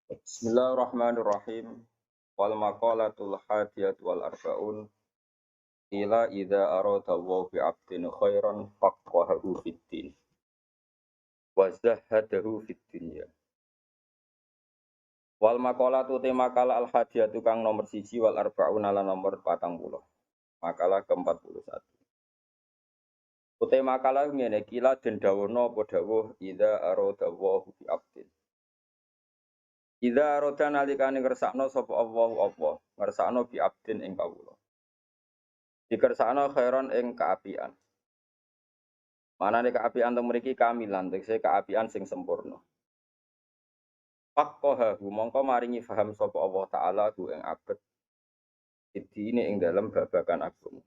Bismillahirrahmanirrahim. Wal maqalatul hadiyat wal arbaun ila idza arada wa bi 'abdin khairan faqahahu fid din wa zahhadahu fid dunya. Wal maqalatu te makalah al hadiyat kang nomor 1 wal arbaun ala nomor 40. Makalah ke-41. Ute makalah ngene kila den dawono apa dawuh idza arada wa bi 'abdin. Idza arada nalikane ngersakno sapa Allah apa ngersakno bi 'abdin ing kawula. Dikersakno khairon ing kaapian. Manane kaapian teng mriki kamilan, tegese kaapian sing sempurna. Faqahahu mongko maringi faham sapa Allah taala hu ing abet. Idine ing dalem babagan agama.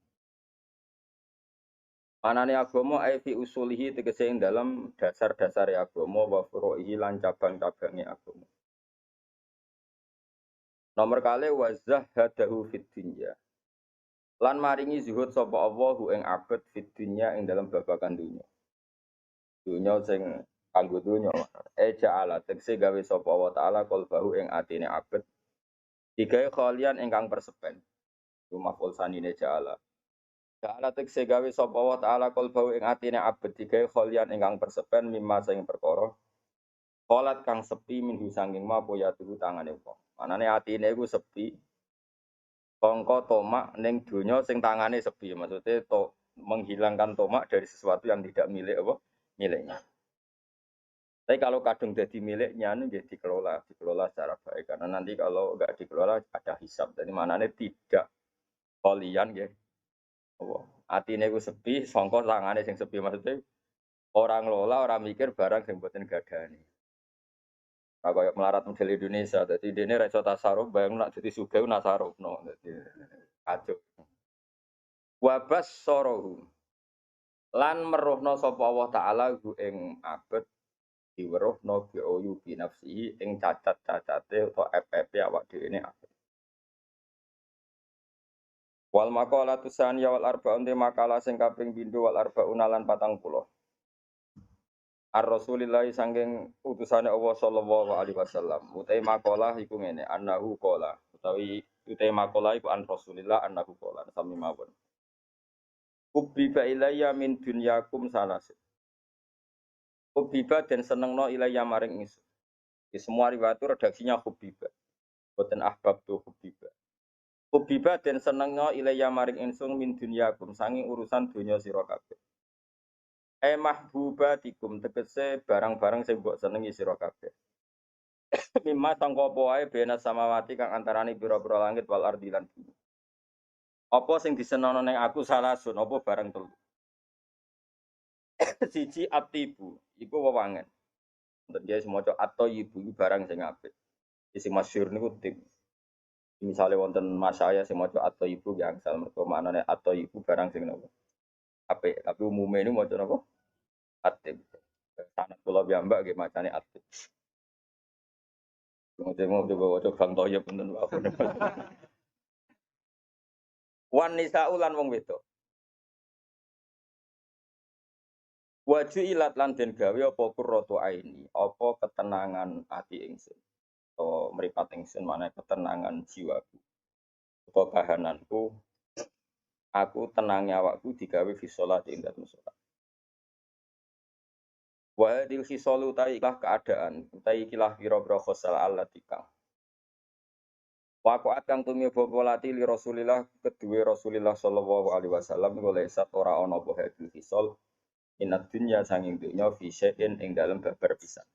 Manane agama ai fi usulihi tegese ing dalem dasar-dasare agama wa furu'ihi lan cabang-cabange agama. Nomor kali wa zahhadahu fid dunya. Lan maringi zuhud sapa Allah hu ing abet fid dunya ing dalem babagan dunya. Dunya sing kanggo dunya. Ja'ala tegese gawe sapa Allah taala qalbahu ing atine abet. Digawe khalian ingkang persepen. Maf'ul sanine ja'ala. Ja'ala tegese gawe sapa Allah taala qalbahu ing atine abet digawe khalian ingkang persepen mimma sing perkara. Kholat kang sepi minhu sanging ma poya tuhu tangane wong. Manane atine iku sepi. Sangka tomak ning donya sing tangane sepi, maksudnya menghilangkan tomak dari sesuatu yang tidak milik apa? Miliknya. Tapi kalau kadung jadi miliknya ini dikelola secara baik karena nanti kalau enggak dikelola ada hisab. Jadi manane tidak kolian nggih. Apa? Atine iku sepi, sangka tangane sing sepi, maksudnya orang lola, orang mikir barang sing mboten gadani. Kaya melarat model Indonesia, jadi dene ra iso tasarruf, bayang nak dadi sugih nasarufno, dadi kacau. Wabas sorohu lan meruhna sapa Allah taala hu ing abet diweruhna bi oyu bi nafsihi ing cacat-cacate utawa FFP awak dhewe ne abet. Wal maqalatu saniyah wal arba'un te makalah sing kaping 7 wal arba'un lan 40. Ar-Rasulillah sangking utusane Allah sallallahu alaihi wasallam. Utai makalah iku ngene, annahu qala. Utawi utai makalah iku an Rasulillah annahu qala. Sami mawon. Ubbiba ilayya min dunyakum salas. Ubbiba dan senengno ilayya maring ingsun. Di semua riwayat redaksinya hubbiba. Boten ahbab tu hubbiba. Hubbiba dan senengno ilayya maring ingsun min dunyakum sanging urusan dunya sira kabeh. Mahbubatikum tegese barang-barang sing mbok senengi sira kabeh. Mimma sangka apa wae bena samawati kang antarane pira-pira langit wal ardi lan bumi. Apa sing disenono ning aku salasun apa barang telu. Siji atibu iku wewangen. Wonten dia semoco atau ibu barang sing apik. Sing masyhur niku tip. Misale wonten mas saya sing maca atau ibu yang sal mergo maknane atau ibu barang sing nopo. Apik, tapi umume ini maca napa? Atib. Sanak kula piyambak nggih macane atib. Mau coba waca Bang Toyib punten wae. Wan nisa'u lan wong wedok. Waju ilat lan den gawe apa qurratu aini, apa ketenangan ati ingsun. Atau mripat ingsun mana ketenangan jiwaku. Apa kahananku aku tenangnya awakku digawe fi shalat ing dalem salat. Wa hadil khisalu ta'ilah keadaan, ta'ikilah pira-pira khosal allatika. Waqa'at kang tumeba polati li Rasulillah kedue Rasulillah sallallahu alaihi wasallam golek sat ora ana apa hadil khisal inat dunya sanging dunya fi syai'in ing dalem babar pisan.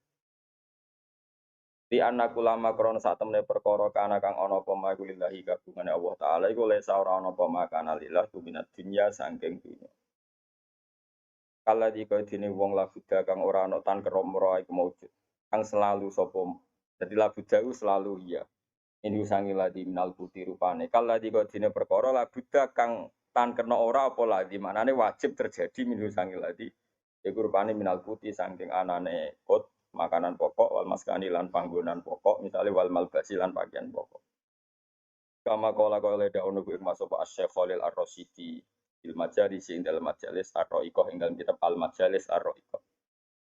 Di anak ulama krana sak temene perkara kana kang ana apa makulillahi kabungane Allah taala iku lesa ora ana apa makana lillah minat dunya sanging dunya. Kala dikene wong labuda kang ora ana tan keromro iku maujud. Kang selalu sapa. Dadi labuda iku selalu iya. Ini sangi ladi minal putih rupane. Kala dikene perkara labuda kang tan kena ora apa ladi maknane wajib terjadi minhu sangi ladi. Iku rupane minal putih saking anane kot makanan pokok wal maskani lan panggonan pokok misale wal malbasi lan pakaian pokok. Kama kala kaya daun iku masuk Asy-Syaikh Khalil Ar-Rasyidi il majalis ing dalam majalis ar-Ra'iqah ing dalam kitab al-majalis ar-Ra'iqah.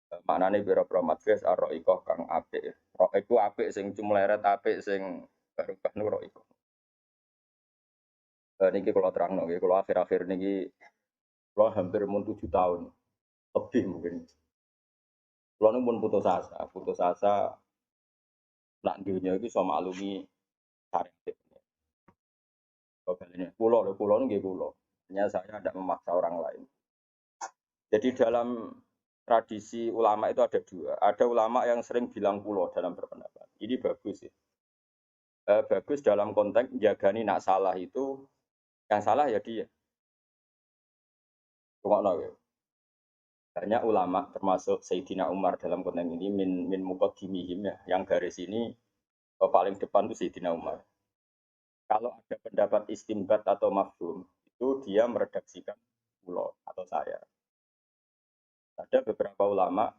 Maknane pira-pira madhus ar-ra'iqah kang apik. Ra iku apik sing cumleret apik sing barokah nu ra'iqah. Niki kula terangno nggih, kula akhir-akhir niki kula hampir mun 7 tahun, lebih mungkin. Kula nu pun putus asa nak dunya iki iso maklumi syariat. Pulau nu nggih pulau. Hanya saya tidak memaksa orang lain. Jadi dalam tradisi ulama itu ada dua. Ada ulama yang sering bilang pulau dalam berpendapat. Ini bagus ya. Bagus dalam konteks jagani nak salah itu, yang salah ya dia. Rungokno ya. Banyak ulama termasuk Sayyidina Umar dalam konteks ini min muqaddimihim ya. Yang garis ini paling depan itu Sayyidina Umar. Kalau ada pendapat istimbat atau mafhum, itu dia meredaksikan pulau atau saya. Ada beberapa ulama,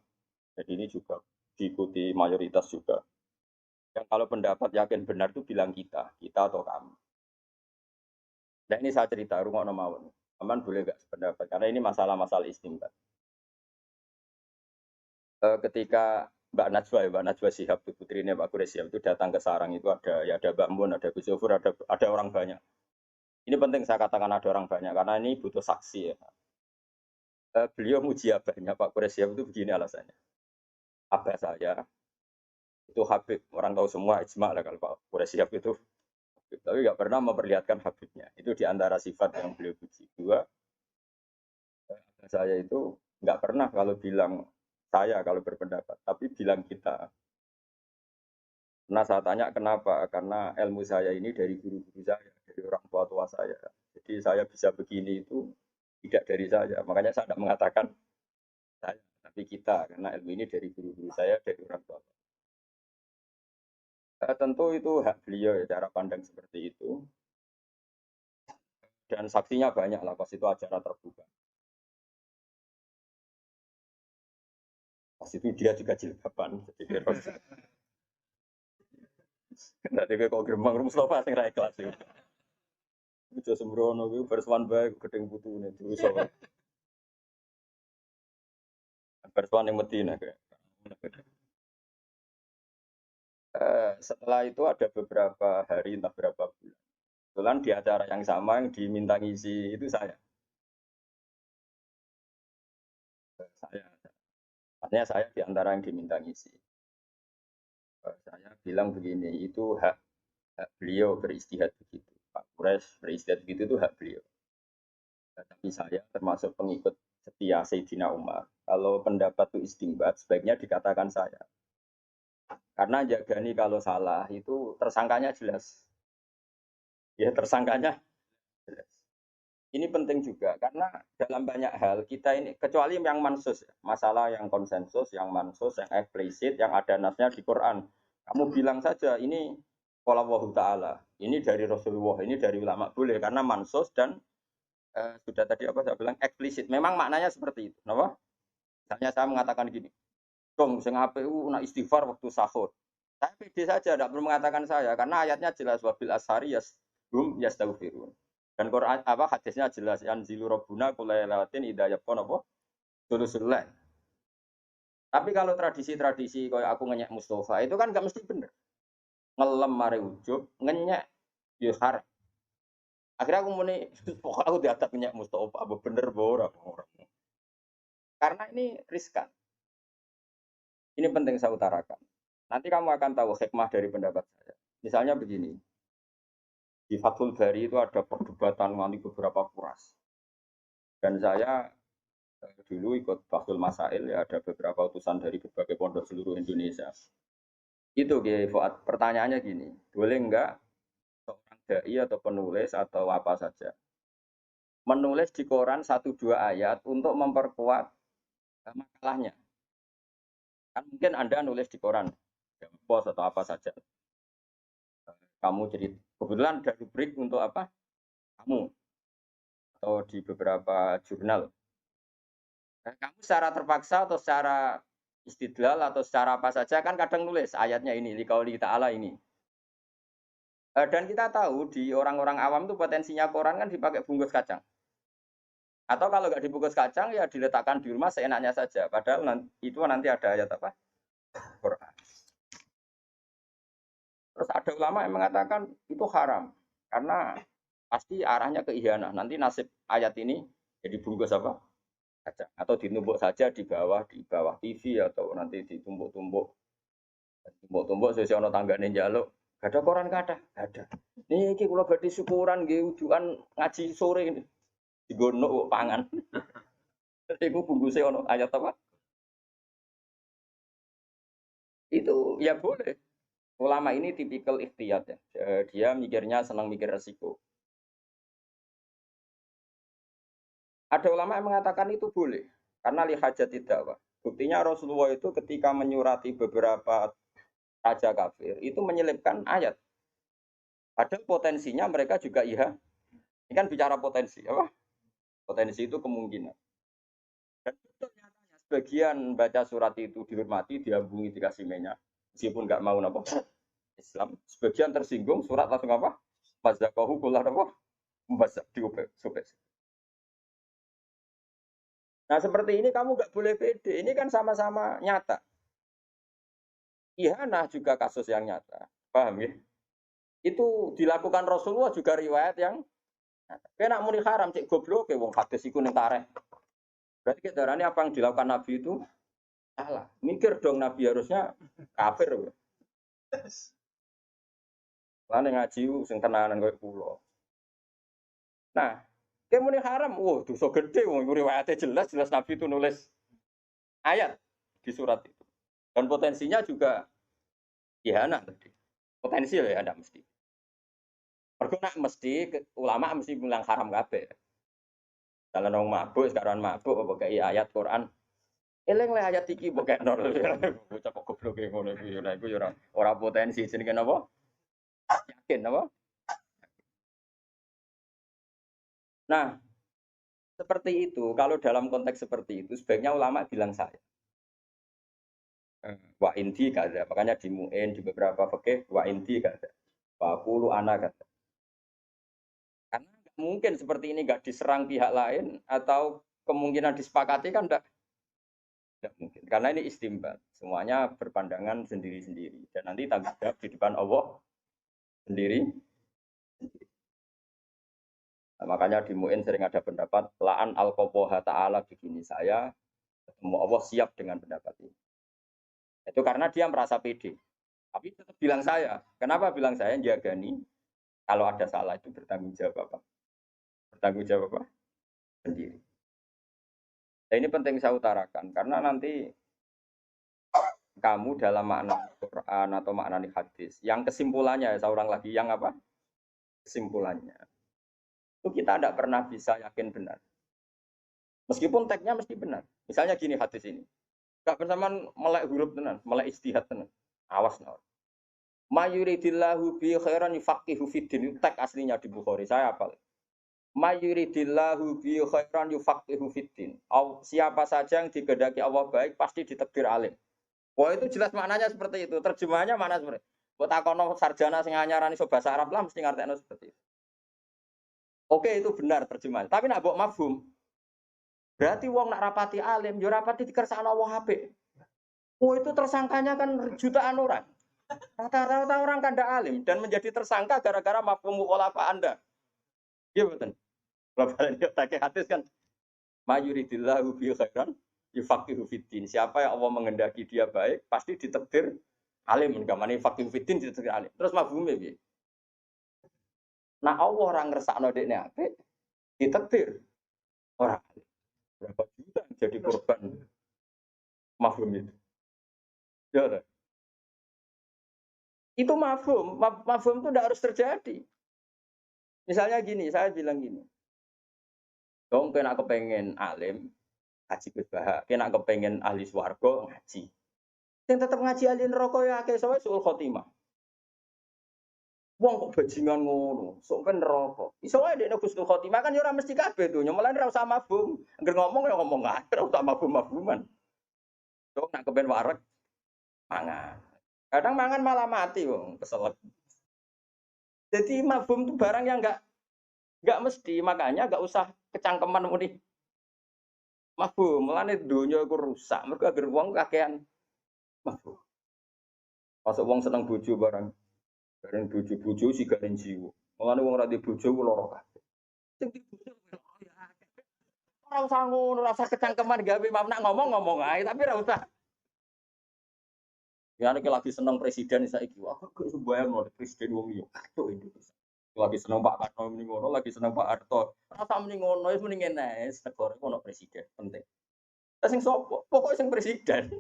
jadi ini juga diikuti mayoritas juga. Yang kalau pendapat yakin benar itu bilang kita atau kamu. Nah ini saya cerita, rungokno mawon. Aman boleh gak sependapat? Karena ini masalah-masalah istimbat. Ketika Mbak Najwa Shihab, putrinya Pak Quraish Shihab itu datang ke sarang itu ada Mbak Mun, ada Gus Yofur, ada orang banyak. Ini penting saya katakan ada orang banyak karena ini butuh saksi ya. Beliau muji abahnya Pak Quraish Shihab itu begini alasannya. Abah saya itu Habib, orang tahu semua ijma lah kalau Pak Quraish Shihab itu. Tapi nggak pernah memperlihatkan Habibnya. Itu diantara sifat yang beliau puji. Dua, saya itu nggak pernah kalau bilang saya kalau berpendapat, tapi bilang kita. Nah saya tanya kenapa? Karena ilmu saya ini dari guru-guru saya, dari orang tua-tua saya. Jadi saya bisa begini itu tidak dari saya. Makanya saya tidak mengatakan saya, tapi kita. Karena ilmu ini dari guru-guru saya, dari orang tua. Tentu itu hak beliau ya, cara pandang seperti itu. Dan saksinya banyak lah, pas itu acara terbuka. Pas itu dia juga jilbaban. Nanti kok gerbang Mustafa sing ra ikhlas itu. Itu sembrono itu bersuan baik gedeng putune diuso. Bersuan yang Medina kayak. Setelah itu ada beberapa hari entah berapa bulan. Kebetulan di acara yang sama yang diminta ngisi itu saya. Artinya saya di antara yang diminta ngisi. Saya bilang begini, itu hak beliau beristihad begitu. Pak Quraish beristihad begitu itu hak beliau. Tapi saya termasuk pengikut setia Sayyidina Umar. Kalau pendapat itu istimbat, sebaiknya dikatakan saya. Karena jagani kalau salah itu tersangkanya jelas. Ya tersangkanya jelas. Ini penting juga karena dalam banyak hal kita ini kecuali yang mansus, masalah yang konsensus, yang mansus, yang eksplisit, yang ada nasnya di Quran. Kamu bilang saja ini qala Allah Ta'ala, ini dari Rasulullah, ini dari ulama boleh karena mansus dan sudah tadi apa saya bilang eksplisit. Memang maknanya seperti itu. Kenapa? Misalnya saya mengatakan gini, dong, sing APU nak istighfar waktu sahur. Saya pede saja, tidak perlu mengatakan saya, karena ayatnya jelas wabil ashari yasbum yastaghfirun. Dan Quran apa hadisnya jelas anzilu rabbuna kulailatin idayabqon apa sulusullah. Tapi kalau tradisi-tradisi kayak aku ngenyek Mustafa itu kan gak mesti bener. Ngelem mare ujub, ngenyek ya haram. Akhirnya aku muni pokok aku diatak ngenyek Mustafa apa bener ora orang. Karena ini riskan. Ini penting saya utarakan. Nanti kamu akan tahu hikmah dari pendapat saya. Misalnya begini, di Fathul Bari itu ada perdebatan nanti beberapa kuras. Dan saya dulu ikut Fathul Masail, ya ada beberapa utusan dari berbagai pondok seluruh Indonesia. Itu Fuad, pertanyaannya gini, boleh enggak seorang dai atau penulis atau apa saja menulis di koran satu dua ayat untuk memperkuat makalahnya? Kan mungkin Anda nulis di koran, pos atau apa saja. Kamu jadi kebetulan ada rubrik untuk apa? Kamu atau di beberapa jurnal. Kamu secara terpaksa atau secara istidlal atau secara apa saja kan kadang nulis ayatnya ini, liqauli ta'ala ini. Dan kita tahu di orang-orang awam itu potensinya koran kan dipakai bungkus kacang. Atau kalau nggak dibungkus kacang ya diletakkan di rumah seenaknya saja. Padahal nanti ada ayat apa? Quran. Terus ada ulama yang mengatakan itu haram karena pasti arahnya ke ihanah. Nanti nasib ayat ini jadi bungkus apa? Kacang atau ditumbuk saja di bawah TV atau nanti ditumbuk-tumbuk sesuai ono tanggane njaluk. Gak ada koran gak ada. Niki kula badhe syukuran nggih ujukan ngaji sore ini. Digono pangan. Iku bungkuse ono ayat apa? Itu ya boleh. Ulama ini tipikal ikhtiyat ya. Dia mikirnya senang mikir resiko. Ada ulama yang mengatakan itu boleh karena lihajat tidak, Pak. Buktinya Rasulullah itu ketika menyurati beberapa raja kafir itu menyelipkan ayat. Padahal potensinya mereka juga iya. Ini kan bicara potensi, apa? Potensi itu kemungkinan. Dan betul nyatanya sebagian baca surat itu dihormati, diambungi, dikasih minyak, meskipun nggak mau apa Islam. Sebagian tersinggung, surat langsung apa? Mazakahu kullah apa? Membazak, diubah, sobek. Nah seperti ini kamu nggak boleh pede. Ini kan sama-sama nyata. Ihanah juga kasus yang nyata. Paham ya? Itu dilakukan Rasulullah juga riwayat yang nyata. Kena muni haram cek goblok ke wong hadis iku ning tareh. Berarti kedarane apa yang dilakukan Nabi itu salah. Mikir dong Nabi harusnya kafir. Lan ngaji sing tenanan koyo kula. Nah, muni haram, wah dosa gede wong riwayatnya jelas Nabi itu nulis ayat di surat itu. Dan potensinya juga ihanah tadi. Potensi ya ada mesti. Mergo nak mesti ulama mesti bilang haram kabeh. Kalau nong mabuk, sekarang mabuk, pakai ayat Quran. Eleng lah ayat iki pakai nol. Bocah kok goblok ngono iku ya iku ya ora potensi jenenge napa? Yakin napa? Nah, seperti itu, kalau dalam konteks seperti itu sebaiknya ulama bilang saya. Wa inti kada, makanya di mu'in di beberapa fikih wa inti kada. Wa qulu ana kada. Karena nggak mungkin seperti ini nggak diserang pihak lain atau kemungkinan disepakati kan enggak mungkin. Karena ini istimbat. Semuanya berpandangan sendiri-sendiri. Dan nanti tanggung jawab di depan Allah sendiri. Nah, makanya di Mu'in sering ada pendapat la'an al-qoboha ta'ala begini saya ketemu Allah siap dengan pendapat ini. Itu karena dia merasa pede. Tapi tetap bilang saya. Kenapa bilang saya? Jagani kalau ada salah itu bertanggung jawab apa? Bertanggung jawab apa? Sendiri. Nah, ini penting saya utarakan karena nanti kamu dalam makna Quran atau makna hadis yang kesimpulannya ya seorang lagi yang apa? Kesimpulannya itu kita tidak pernah bisa yakin benar. Meskipun teksnya mesti benar. Misalnya gini hadis ini. Gak bersamaan melek huruf tenan, melek istihad tenan. Awas nah. Mayuridillahu bi khairan yufaqihu fiddin. Teks aslinya di Bukhari. Saya hafal. Mayuridillahu bi khairan yufaqihu fiddin. Siapa saja yang digedaki Allah baik pasti ditakdir alim. Wah itu jelas maknanya seperti itu. Terjemahannya mana seperti itu. Buat akono sarjana sing anyarani iso bahasa Arab lah mesti ngerti seperti itu. Oke itu benar terjemahan. Tapi nak mbok mafhum. Berarti wong nak rapati alim, yo rapati dikersakno Allah apik. Oh itu tersangkanya kan jutaan orang. Rata-rata orang kan tidak alim dan menjadi tersangka gara-gara mafhum mukhalafah Anda. Iya betul. Bapak tak hadis kan mayuridillahu bi khairan yufaqihu fiddin. Siapa yang Allah menghendaki dia baik, pasti ditakdir alim. Gamane faqihu fiddin ditakdir alim. Terus mafhume piye? Nah Allah orang ngersakno dekne apik, ditakdir orang alim. Berapa juta yang jadi korban mafhum itu? Ya, itu mafhum itu tidak harus terjadi. Misalnya gini, saya bilang gini, dong kena kepengen alim, ngaji berbahak, kena kepengen ahli swarga, ngaji. Yang tetap ngaji ahli neraka ya akeh sawe suul khotimah. Wong kok bajingan ngono, sok ben neraka. Iso wae dekne husnul khotimah kan ya ora mesti kabeh to, nyomelan ora usah mafhum. Angger ngomong ya ngomong ae, ora usah mafhum-mafhuman. Dong nak kepen wareg mangan. Kadang mangan malah mati wong, keselak. Jadi mafhum itu barang yang enggak mesti, makanya enggak usah kecangkeman muni Mafhum, mulane donya iku rusak. Mergo anggere wong kakean mafhum. Masuk wong seneng bojo barang. Bareng bojo-bojo sigaring jiwa. Mulane wong ra di bojo ku lara kabeh. Sing di bojo lara ya akeh. Ora usah ngono, ora usah kecangkeman gawe mamnak ngomong-ngomong ae, tapi ora usah. Ya nek lagi seneng presiden saiki, wah kok sembayang ngono presiden wong liya. Kacau Indonesia. Lagi seneng Pak Karno muni ngono, lagi seneng Pak Harto. Ora usah muni ngono, wis mending ngene, negara ono presiden penting. Lah sing sapa? Pokoke sing presiden.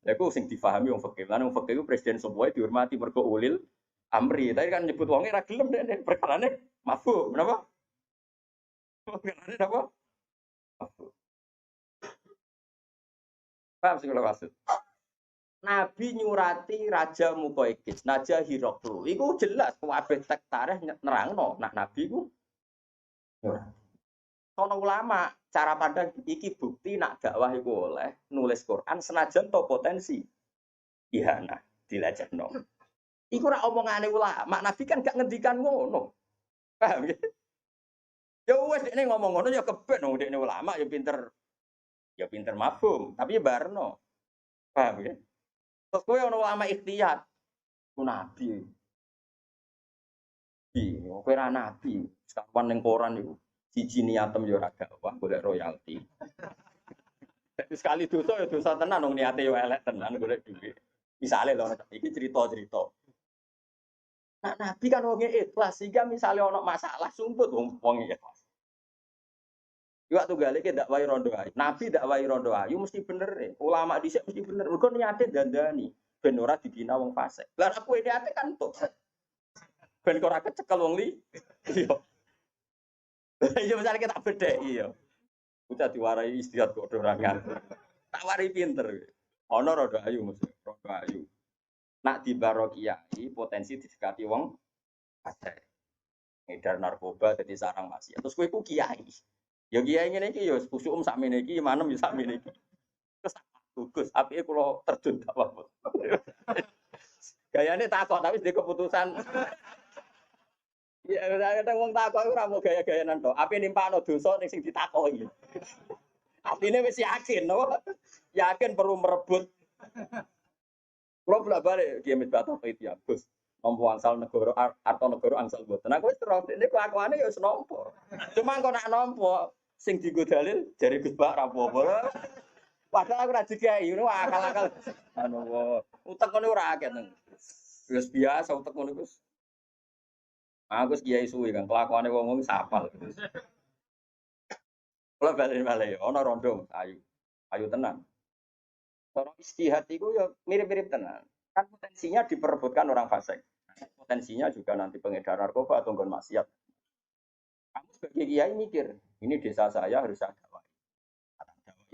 Lha iku sing difahami wong fikih. Lan wong fikih iku presiden semuanya dihormati mergo ulil amri. Tapi kan nyebut wonge ra gelem nek perkarane mafhum. Menapa? Perkarane napa? Mafhum. Paham sing kula maksud? Nabi nyurati Raja Muqawqis, Raja Hiraqlu. Iku jelas kabeh tek tarikh nerangno. Nah Nabi iku sono ulama cara pandang iki bukti nak dakwah iku oleh nulis Quran senajan to potensi ihana dilajekno. Iku ora omongane ulama, Nabi kan gak ngendikan ngono. Paham ya? Ya wes dekne ngomong ngono ya keben wong dekne ulama ya pinter mafhum, tapi ya barno. Paham ya? Terus kowe ono ulama ikhtiyat, ku nabi. Kowe ora nabi, sekawan ning koran iku. Siji niatem ya ora dakwah golek royalti. Sekali dosa ya dosa tenan wong niate yo elek tenan golek duit. Misale lho iki cerita-cerita. Nah, Nabi kan wong ikhlas sehingga misalnya ono masalah sumput wong ikhlas. Yo waktu gale ki ndak wae rondo ayu. Nabi ndak wae rondo ayu mesti bener e. Ulama dhisik mesti bener. Mergo niate dandani ben ora dibina wong fasik. Lah aku niate kan tuh. Ben ora kecekel wong li. Iya. Iya misalnya kita bedheki iya. Ucap diwarai istirahat kok ora ngantuk. Tak wari pinter. Ono rondo ayu mesti rondo ayu. Nak di kiai potensi disekati wong fasik. Ngedar narkoba jadi sarang maksiat. Terus kowe ku kiai. Ya kiai ngene iki ya kusuk sakmene iki manem ya sakmene iki. Terus gugus apike kula terjun tak apa. Gayane takok tapi di keputusan. Ya kadang wong takok ora mau gaya-gayanan tok. Ape nimpakno dosa ning sing ditakoki. Artine wis yakin, no? Yakin perlu merebut. Kulo bolak-balik Kiai Misbah itu ya, Gus. Nampa angsal negara atau negara angsal mboten. Aku wis terus ini kelakuane ya wis nampa. Cuma kok nak nampa sing dienggo dalil jare Gus Bak ra apa-apa. Padahal aku ra dikai, ngono akal-akal. Anu utek ngono ora akeh nang. Wis biasa utek ngono Gus. Aku kiai suwi kan kelakuane wong-wong sapal. Kulo balik-balik ana rondo ayu. Ayu tenan. Cara istihad itu ya mirip-mirip tenan. Kan potensinya diperebutkan orang fasik. Potensinya juga nanti pengedar narkoba atau nggon maksiat. Kamu sebagai kiai mikir, ini desa saya harus ada dakwah.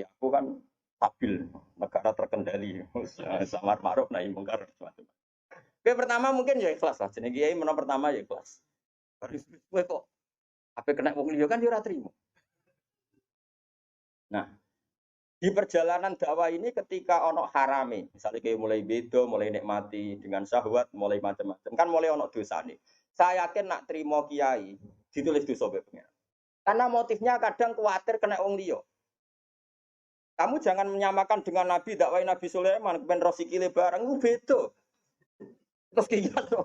Ya aku kan stabil, negara terkendali, samar ma'ruf nahi mungkar macam. Oke, pertama mungkin ya ikhlas lah. Jenenge kiai menang pertama ya ikhlas. Harus kowe kok ape kena wong liya kan ya ora trimo. Nah, di perjalanan dakwah ini ketika ono harame, misalnya kayak mulai bedo, mulai nikmati dengan syahwat, mulai macam-macam, kan mulai ono dosa nih. Saya yakin nak terima kiai ditulis dosa bebnya. Karena motifnya kadang khawatir kena wong liya. Kamu jangan menyamakan dengan Nabi, dakwah Nabi Sulaiman, ben rosikile barang itu beda. Terus kiai lho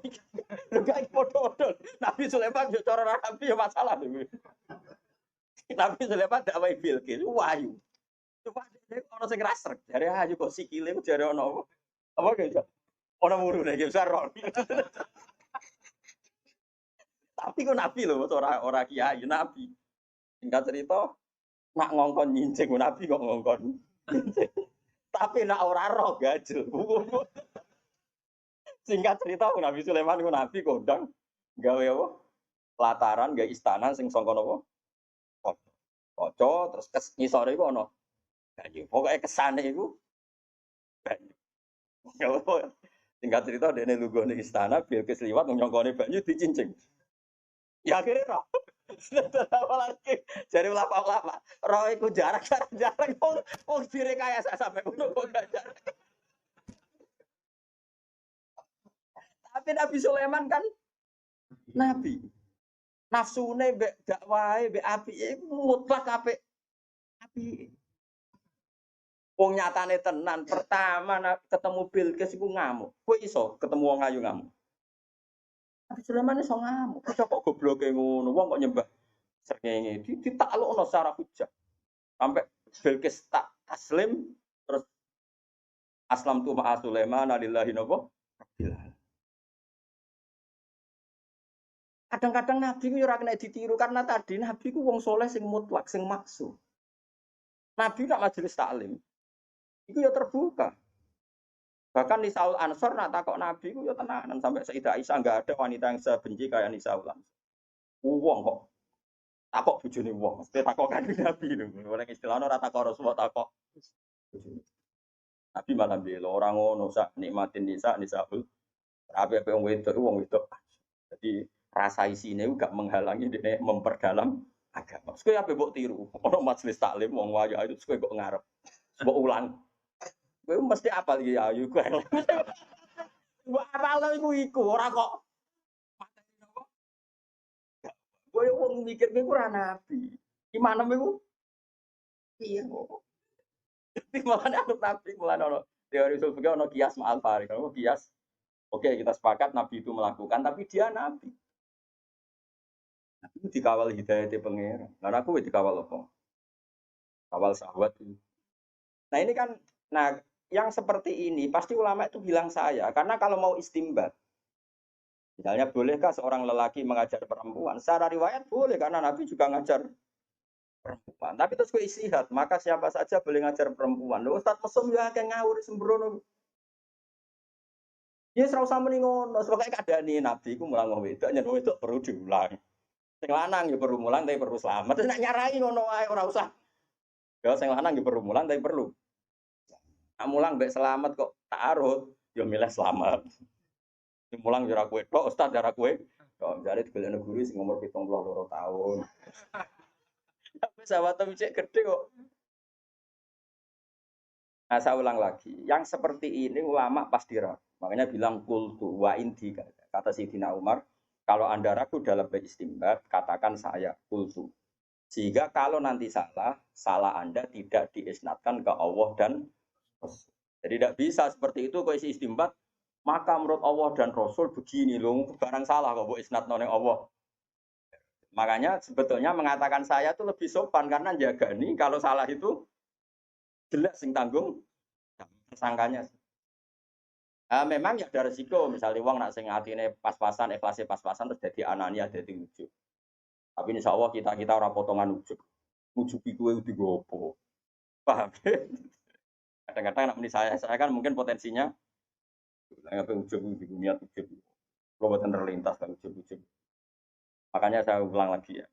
gak podo-podo. Nabi Sulaiman yo cara Nabi ya masalah. Nabi Sulaiman dakwah Bilqis, wahyu. Coba ono sing rasrek, jare ayu kok sikile ku jare ono apa gitu. Ono murune iki besar. Tapi kok nabi lho, ora kiai, nabi. Singkat cerita, nak ngongkon nyincing nabi kok ngongkon nyincing. Tapi nak ora roh gajel. Singkat cerita Nabi Sulaiman ku nabi kondang gawe apa? Lataran gawe istana sing sangka napa? Kaca terus ngisore iku ono banyu. Pokoknya kesane itu banyu. Tinggal cerita dene lunggone istana Bilqis liwat nyongkone banyu dicincing. Ya akhirnya roh. Lagi jare ulama-ulama, roh iku jarak wong direkayasa sampai ngono kok gak jarak. Tapi Nabi Sulaiman kan nabi. Nafsune mbek dakwahe mbek apike iku mutlak apik. Apik. Wong nyatane tenan, pertama ketemu Bilqis iku ngamuk. Kowe iso ketemu wong ayu ngamuk. Nabi Sulaiman iso ngamuk. Kok gobloke ngono, wong kok nyembah srengenge. Ditaklukno secara hujah. Sampai Bilqis tak taslim terus aslam tu ma'a Sulaiman lillahi napa? Kadang-kadang Nabi ku ora kena ditiru karena tadi Nabi ku wong soleh sing mutlak, sing maksum. Nabi tak majelis taklim. Iku ya terbuka. Bahkan di Saul Ansor nak takok Nabi ku ya tenanan sampai Sayyidah Aisyah enggak ada wanita yang sebenci kayak Nisa Ulam. Wong kok takok bojone wong, mesti takok kan Nabi lho. Oleh istilahnya ora takok Rasulullah takok. Nabi malah bela orang ngono sak nikmatin Nisa Ul. Ape-ape wong wedok. Jadi rasa isine gak menghalangi dia memperdalam agama. Sekali apa mbok tiru? Ono majelis taklim wong wayu itu sekali kok ngarep. Mbok ulang. Kowe mesti apal iki ayu kowe. Mbok apal iku ora kok. Kowe wong mikir kowe ora nabi. Gimana iku? Iya kok. Tapi malah aku nabi mulane ono teori usul fikih ono kias ma'al farik. Kalau kias oke kita sepakat nabi itu melakukan tapi dia nabi. Itu dikawal hidayah pengeran. Karena aku dikawal apa? Kawal sahabat itu. Nah ini kan, nah yang seperti ini pasti ulama itu bilang saya. Karena kalau mau istimbat, misalnya bolehkah seorang lelaki mengajar perempuan? Secara riwayat boleh karena Nabi juga ngajar perempuan. Tapi terus gue istihad, maka siapa saja boleh ngajar perempuan. Loh, Ustaz mesum ya kayak ngawur sembrono. Ya serau sama nih ngono, sebagai keadaan ini Nabi, aku mulang wedok, nyen wedok perlu diulang. Sing lanang ya perlu mulang tapi perlu selamat. Terus nak nyarai ngono wae ora usah. Ya sing lanang ya perlu mulang tapi perlu. Nak mulang mbek selamat kok ta'arud, ya milih selamat. Sing mulang ya ora kowe tok, ustaz ya ora kowe. Kok jare digolekno guru sing umur 72 tahun. Tapi sahabat cek gede kok. Nah, saya ulang lagi. Yang seperti ini ulama pasti ragu. Makanya bilang kultu wa inti kata Sayyidina Umar, kalau Anda ragu dalam beristimbat, katakan saya kultu. Sehingga kalau nanti salah, salah Anda tidak diisnatkan ke Allah dan Rasul. Jadi tidak bisa seperti itu kalau isi istimbat, maka menurut Allah dan Rasul begini loh, barang salah kok bu isnat noleng Allah. Makanya sebetulnya mengatakan saya itu lebih sopan karena jaga nih kalau salah itu jelas sing tanggung tersangkanya. Memang ya ada resiko misalnya uang nak sing atine pas-pasan, ikhlasnya pas-pasan terus jadi anania jadi ujub. Tapi insya Allah kita orang potongan ujub. Ujub itu digopo. Paham? Kadang-kadang anak saya kan mungkin potensinya nggak ujub di dunia ujub. Kalau buatan terlintas kan ujub. Makanya saya ulang lagi ya.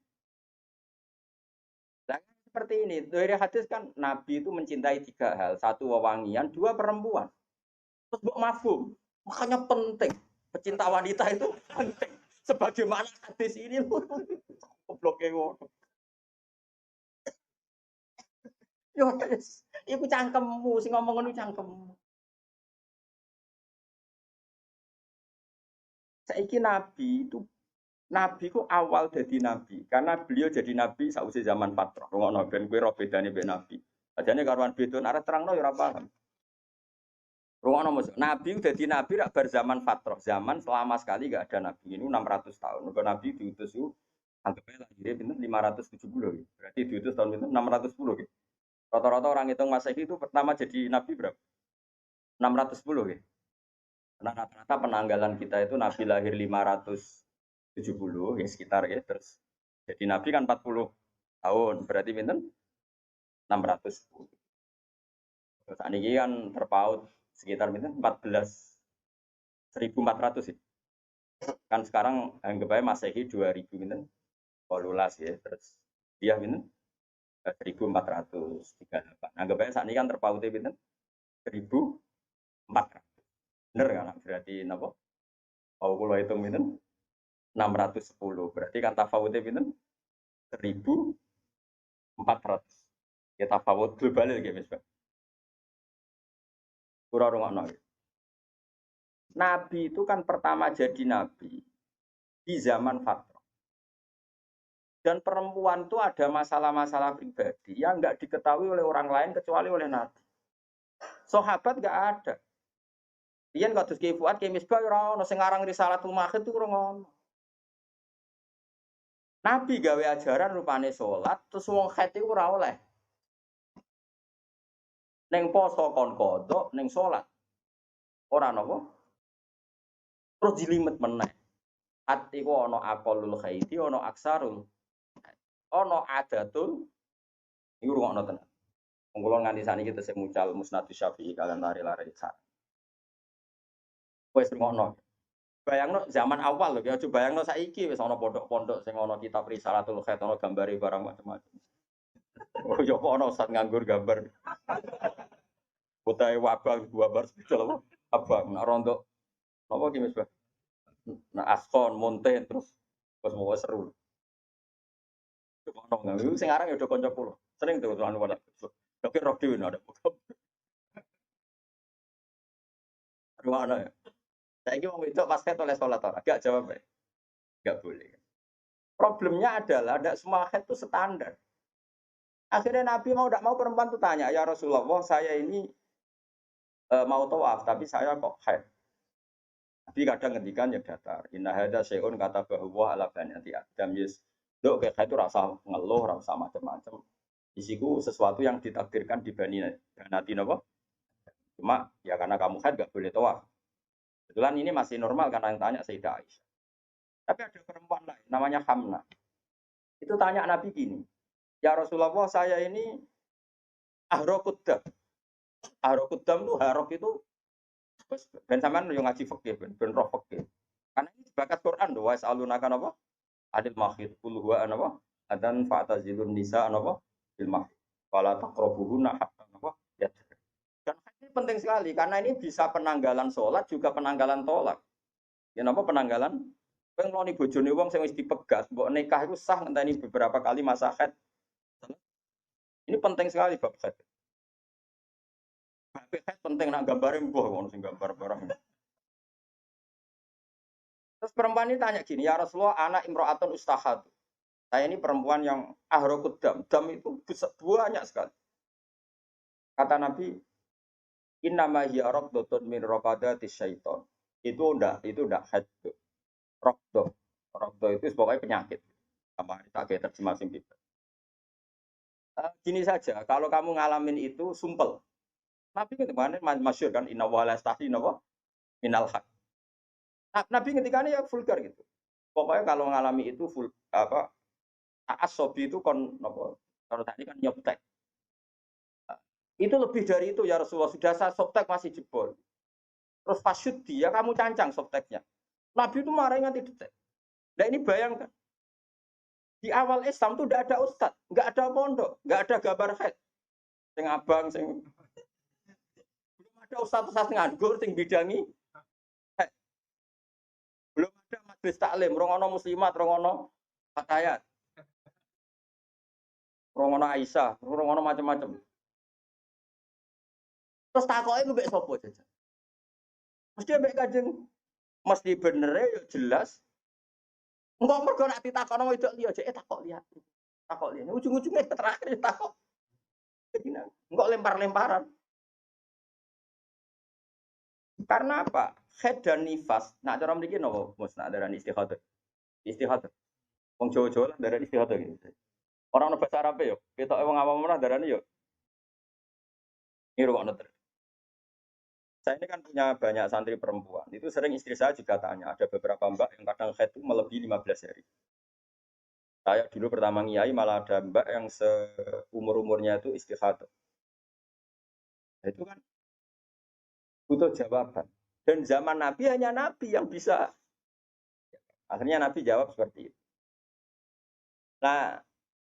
Nah, seperti ini. Dari hadis kan Nabi itu mencintai 3 hal. 1 wewangian, 2 perempuan. Terus buat mafhum. Makanya penting. Pecinta wanita itu penting. Sebagaimana hadis ini. Gobloknya ngono. Yo, iku cangkemmu, sing ngomong ngono cangkemmu. Saiki Nabi ku awal jadi nabi karena beliau jadi nabi sausé zaman Fatrah. Ngono ben kowe ro bedane mbek nabi. Ajane karuan beda arep terangno ya ora paham. Rungono Mas, nabi dadi nabi rak bar zaman Fatrah. Zaman selama sekali enggak ada nabi. Ini 600 tahun. Mergo nabi diutus itu anggapnya lahirnya pinten 570 gitu. Berarti diutus tahun pinten 610 gitu. Rata-rata orang hitung Masehi itu pertama jadi nabi berapa? 610 gitu. Karena rata-rata penanggalan kita itu nabi lahir 570 ya sekitar ya terus. Jadi nabi kan 40 tahun. Berarti pinten 610. Terus ini kan terpaut sekitar pinten 14.400 sih. Kan sekarang anggap aja Masehi 2000 pinten 18 ya. Terus dia pinten 1438. Anggap aja saat ini kan terpautnya pinten 1400. Bener kan? Berarti napa? Kalau kula hitung pinten 610. Berarti kan tafawutnya pinten 1400. Ya tafawut global ya guys. Kurang rungokno. Nabi itu kan pertama jadi nabi di zaman Fatrah. Dan perempuan itu ada masalah-masalah pribadi yang nggak diketahui oleh orang lain kecuali oleh Nabi. Sahabat enggak ada. Riyen kados Ki Fuad, Ki Misbah ora ono sing aran Risalatul Makhid itu ora ono. Nabi gawe ajaran rupane salat, terus wong haid iku ora oleh. Ning poso kon kodok, ning salat ora napa? Terus jilimet meneh. Ati ku ana aqallul haidi, ana aksarul. Ana adatul iku rungokno tenan. Wong kula nganti saniki tesih mucal Musnadus Syafi'i kalian lari-lari sak. Wis rungokno. Bayangno zaman awal lho, ya aja bayangno saiki wis ana pondok-pondok sing ana kitab Risalatul Haid, ana gambare barang macam-macam. Oh ya kok ana ustaz nganggur gambar. Putahe wabah gambar spesial apa? Abang nak rondo apa ki Mas? Nah askon, monten terus mau seru. Ono nang sing aran ya do kanca kula. Sering tuh anu wadah. Oke roh dhewe ada. Ruwana ya. Saiki wong wedok pas ket oleh salat ora? Gak jawab ya. Gak boleh. Problemnya adalah tidak semua haid itu standar. Akhirnya Nabi mau tidak mau perempuan itu tanya, ya Rasulullah, saya ini mau tawaf, tapi saya kok haid. Nabi kadang ngendikan ya datar. Inna hadza syai'un kata bahwa ala banati Adam yes. Dok kayak itu rasa ngeluh, rasa macam-macam. Isiku sesuatu yang ditakdirkan di banati napa? Cuma ya karena kamu haid gak boleh tawaf. Kebetulan ini masih normal karena yang tanya Sayyidah Aisyah. Tapi ada perempuan lain namanya Hamna. Itu tanya Nabi gini, ya Rasulullah saya ini ahrokudam. Ahrokudam itu harok itu ben sampean yo ngaji fikih ben roh fikih. Karena ini sebakat Quran doa salunaka napa? Adil mahid qul huwa anapa? Adan fa'tazilun nisa anapa? Bil mahid. Wala taqrabuhunna hatta napa? Ya. Dan ini penting sekali karena ini bisa penanggalan sholat juga penanggalan tolak. Ya napa penanggalan? Kowe ngloni bojone wong sing wis dipegas, mbok nikah iku sah ngenteni beberapa kali masa haid. Ini penting sekali bab haid. Bab haid penting nak gambare mbuh ngono sing gambar barang. Terus perempuan ini tanya gini, ya Rasulullah, anak imro'atun ustahad. Saya ini perempuan yang ahrokut dam. Dam itu banyak sekali. Kata Nabi, innama hiya raqdatun min raqadatis syaiton. Itu udah haid. Rokdo itu pokoknya penyakit. Apa kita kayak terjemah singkat. Gini saja, kalau kamu ngalamin itu sumpel. Nabi kemarin masyhur kan inna wa la yastahi minal haq. Nabi ketika ya vulgar gitu. Pokoknya kalau ngalami itu full apa asobi itu kon apa kalau tadi kan nyoptek. Itu lebih dari itu ya Rasulullah sudah saya soptek masih jebol. Terus pasyut dia kamu cancang sopteknya. Nabi itu marah nganti detek. Nah ini bayangkan. Di awal Islam tuh tidak ada ustadz, nggak ada pondok, nggak ada gambar haid. Sing abang, sing belum ada ustadz nganggur, sing bidangi. Belum ada majelis taklim, rongono muslimat, rongono fatayat, rongono Aisyah, rongono macam-macam. Terus takoknya gue mbek sopo saja. Mesti mbek Kanjeng, mesti bener ya jelas. Enggak mergo nak ditakokno wedok liya aja takok lihat. Takok lihat. Ujung-ujungnya terakhir takok. Enggak lempar-lemparan. Karena apa? Haid dan nifas. Nak cara mriki napa? Mus nak darani istihadah. Istihadah. Wong Jawa-Jawa lah darani istihadah gitu. Orang ono bahasa Arab yo. Ketoke wong awam ora darani yo. Niru kok nonton. Saya ini kan punya banyak santri perempuan. Itu sering istri saya juga tanya. Ada beberapa mbak yang kadang haid itu melebihi 15 hari. Saya dulu pertama ngiyai malah ada mbak yang seumur-umurnya itu istihadah. Nah, itu kan butuh jawaban. Dan zaman Nabi hanya Nabi yang bisa. Akhirnya Nabi jawab seperti itu. Nah,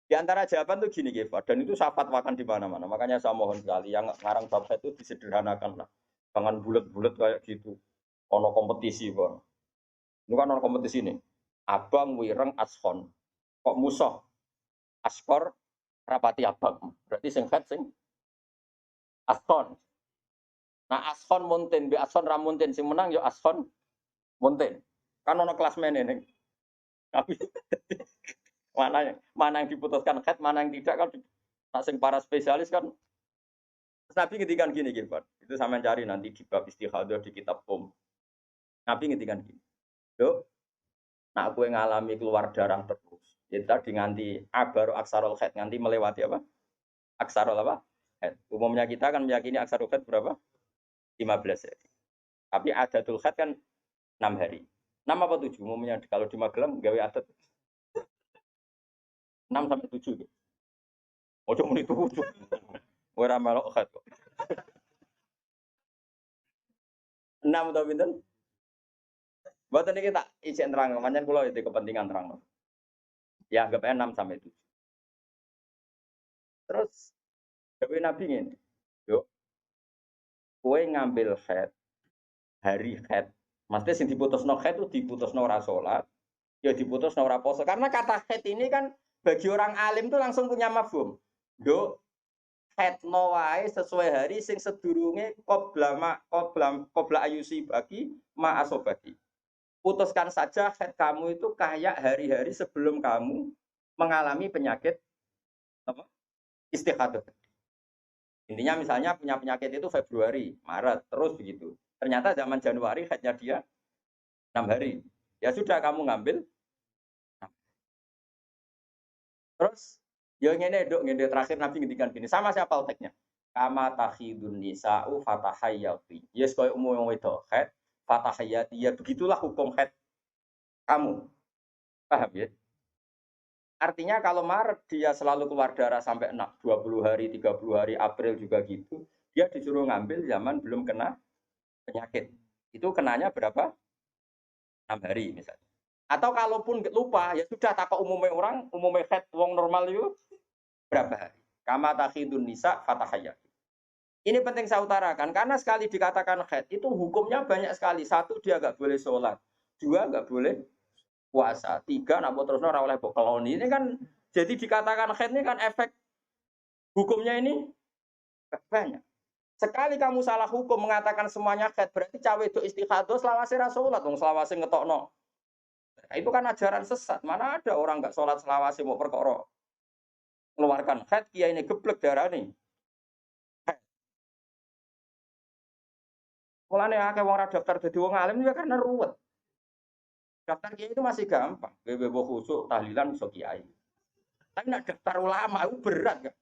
di antara jawaban itu gini, Geva. Dan itu saya fatwakan di mana-mana. Makanya saya mohon sekali yang ngarang bab itu disederhanakan lah. Jangan bulat-bulat kayak gitu. Ono kompetisi, Bang. Ini kan ono kompetisi nih. Abang wireng ashon. Kok musuh? Askor rapati abang. Berarti sing head sing ashon. Nah, ashon monten, be ashon ramonten sing menang yo ashon monten. Kan ono klasmen ini. Tapi mana yang diputuskan head, mana yang tidak kan. Nah, sing para spesialis kan Terus Nabi ngendikan gini Gilbert. Itu sampean cari nanti di bab istikhadah di kitab Nabi ngendikan gini. Dok, nak aku ngalami keluar darah terus. Itu tadi nganti abaru aksarul khaid nganti melewati apa? Aksarul apa? Khaid. Umumnya kita kan meyakini aksarul khaid berapa? 15 hari. Tapi adatul khaid kan 6 hari. 6 apa 7? Umumnya kalau di Magelang gawe adat 6 sampai 7 gitu. Ojo muni 7. Ora melok khaid kok. 6 atau pinten? Mboten iki tak ijek terang, pancen kula itu kepentingan terang. Ya anggap 6 sampai 7. Terus gawe Nabi ngene. Yo, kowe ngambil khaid hari khaid. Maksudnya sing diputusno khaid itu diputusno ora salat, ya diputusno ora poso. Karena kata khaid ini kan bagi orang alim itu langsung punya mafhum. Yo, khaidno wae sesuai hari sing sedurunge qabla ayusi bagi ma asobati. Putuskan saja khaid kamu itu kayak hari-hari sebelum kamu mengalami penyakit apa? Istikhadah. Intinya misalnya punya penyakit itu Februari, Maret, terus begitu. Ternyata zaman Januari haidnya dia 6 hari. Ya sudah kamu ngambil. Terus ya ngene Dok, ngene terakhir Nabi ngendikan gini, sama siapa alteknya? Kama takhidun nisa'u fatahayyati. Yes koyo umum wedok haid, fatahayyati. Ya begitulah hukum haid kamu. Paham ya? Artinya kalau Maret dia selalu keluar darah sampai 20 hari, 30 hari, April juga gitu. Dia disuruh ngambil zaman belum kena penyakit. Itu kenanya berapa? 6 hari misalnya. Atau kalaupun lupa, ya sudah takut umumnya orang, umumnya head wong normal itu berapa hari. Kama takhidun nisa fatahayat. Ini penting saya utarakan, karena sekali dikatakan head, itu hukumnya banyak sekali. Satu, dia nggak boleh sholat. Dua, nggak boleh puasa. Tiga, nak terus ora oleh keloni. Ini kan jadi dikatakan head ini kan efek hukumnya ini banyak. Sekali kamu salah hukum mengatakan semuanya head, berarti cawe itu istikhadah selawase ra salat, wong selawase ngetokno. Nah, itu kan ajaran sesat. Mana ada orang nggak sholat selawase mau perkara mengeluarkan head, kiai ini geblek darah nih. Mulane akeh wong ora daftar dadi wong alim juga karena ruwet. Daftar kiai itu masih gampang. Bebo khusuk tahlilan iso kiai. Tapi nak daftar ulama itu berat kan.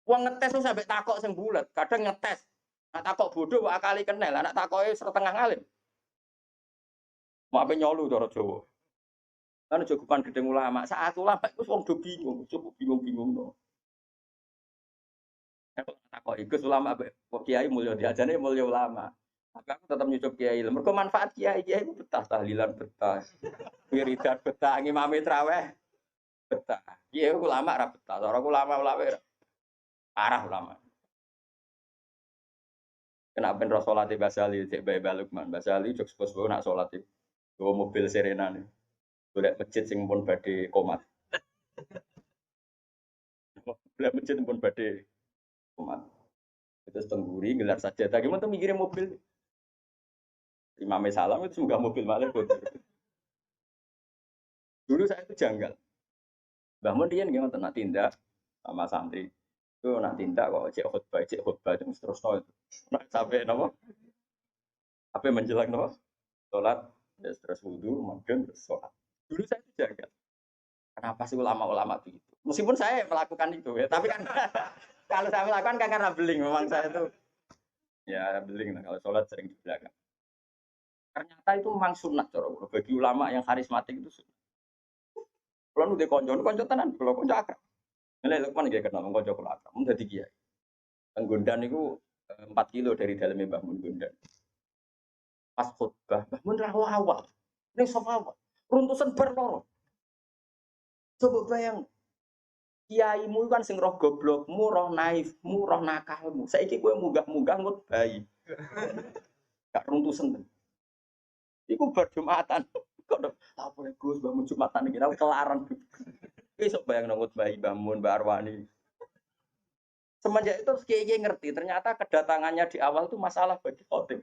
Wong ngetes tuh sampai takok sing bulat, kadang ngetes. Nak takok bodoh wae kali kenal, nak takoke setengah alim. Mau apa nyolu cara Jawa. Kan cukupan gedeng ulama. Saat ulama itu wong do bingung, cukup bingung-bingung no. Takok iku ulama kok kiai mulya diajane mulya ulama. Tapi aku tetap nyucup kiai. Mergo manfaat kiai itu betah tahlilan betah. Wiridan betah, ngimami traweh betah. Kiai ulama ra betah. Cara ulama parah ulama. Kenapa ben Rasulullah Basali cek bae Lukman. Basali jok sepos nak salat iki. Bawa mobil Serena nih. Golek masjid sing pun badhe komat. Golek masjid pun badhe komat. Itu tengguri gelar saja. Tadi mau tuh mikirin mobil. Imam Salam itu semoga mobil malah kotor. Dulu saya itu janggal. Mbah Mun riyen nggih ngoten nak tindak sama santri. Itu nak tindak kok cek khutbah terus itu. Nak sampai napa? Apa menjelang napa? Salat, terus wudu, makan terus salat. Dulu saya itu janggal. Kenapa sih ulama-ulama begitu? Meskipun saya melakukan itu ya, tapi kan kalau saya melakukan kan karena beling, memang saya itu ya beling lah kalau sholat sering di belakang. Ternyata itu memang sunat cara bagi ulama yang karismatik itu sunat. Kalau udah konco tenan, kalau konco akrab. Ini Lukman dia kenal konco kalau akrab, mun dadi kiai. Tenggundan itu 4 kilo dari dalamnya Mbah Mun Gundan. Pas khutbah, Mbah Mun awal. Ini sofa awal. Runtusan berloro. Coba bayang, kiaimu kan sing roh goblokmu, roh naifmu, roh nakalmu. Saiki kowe munggah-munggah ngut bayi. Gak runtusen. Iku berjumatan. Kok apa Gus bangun Jumatan iki ra kelaran. Iso bayang ngut bayi bangun Mbak Arwani. Semenjak itu kiai ngerti ternyata kedatangannya di awal itu masalah bagi khotib.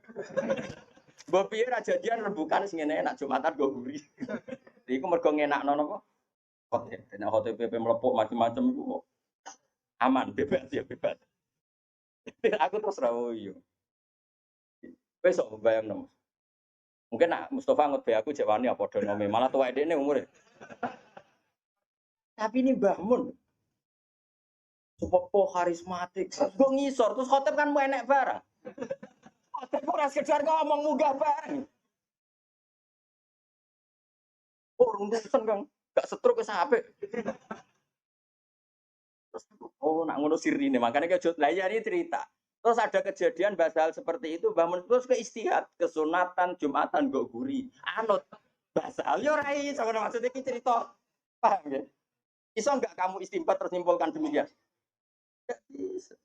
Mbok piye ra jadian rembukan sing ngene enak Jumatan go guri. Iku mergo ngenakno napa? Khotib, dan khotib PP melepuk macam-macam itu aman, bebas ya bebas. Aku terus rawo yo. Wes kok bayang. Mungkin nak Mustafa ngut be aku cek wani apa padha nome, malah tuwek dene umure. Tapi ini Mbah Mun sepopo karismatik. Gue ngisor terus khotib kan mau enek barang. Khotib ora sekedar ngomong munggah barang. Oh, runtusan Kang. Gak setruk wis apik. Terus oh nak ngono sirine makanya kejut. Lah ya ini cerita. Terus ada kejadian basal seperti itu, bangun terus ke istihad, kesunatan, Jumatan, gak guri, anut. Basal yo rai, sama maksudnya ini cerita. Paham ya? Iso enggak kamu istimbat terus nyimpulkan demikian? Enggak bisa.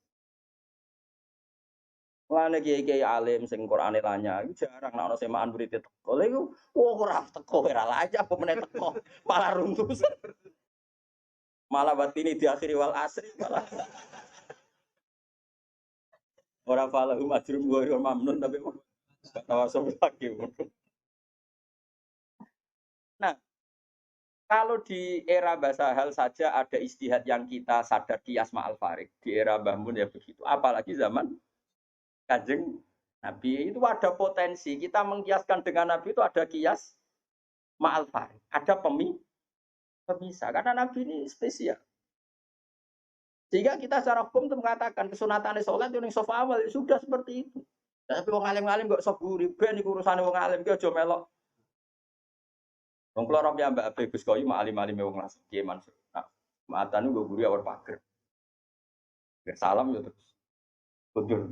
Mulane kiai-kiai alim sing Qur'ane lanya, jarang nek ana semaan murid teko. Lha iku ora teko ora laja apa meneh teko, malah runtuh. Malah batini di akhiri wal asri malah ora falahu majrum wa mamnun tapi tawasul lagi. Nah, kalau di era bahasa hal saja ada istihad yang kita sadar kias ma'al farik. Di era Mbah Mun ya begitu. Apalagi zaman Kanjeng Nabi itu ada potensi. Kita mengkiaskan dengan Nabi itu ada kias ma'al farik. Ada pemisah. Karena Nabi ini spesial. Sehingga kita secara hukum itu mengatakan kesunatan sholat itu yang sofa awal sudah seperti itu. Tapi wong alim-alim kok sok guri ben iku urusane wong alim ki aja melok. Wong kula rob ya Mbak Abe Gus Koyu mak alim-alim wong langsung Kiai Mansur. Nah, maatan nggo guri awal pager. Biar salam ya terus. Kundur.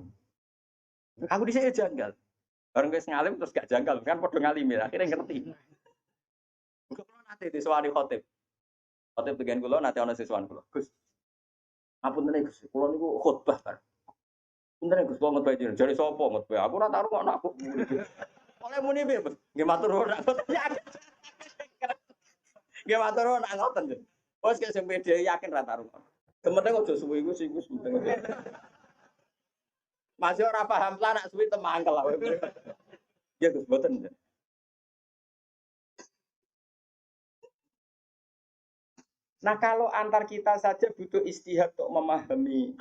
Aku dhisik janggal. Bareng wis ngalim terus gak janggal kan padha ngalimi akhirnya ngerti. Kula nate diswani khotib. Khotib bagian kula nate ana siswan kula. Gus. Ngapunten Gus, kula niku khotbah kan. Punten Gus kula ngotbah jenengan. Jare sapa ngotbah? Aku ora taruh kok aku. Oleh muni piye, Bos? Nggih matur nuwun. Nggih matur nuwun ngoten. Bos kek sing pede yakin ra taruh. Gemeteng aja suwi iku sing Gus. Masih ora paham lah nak suwi temangkel lah. Ya Gus mboten. Nah kalau antar kita saja butuh istihad untuk memahami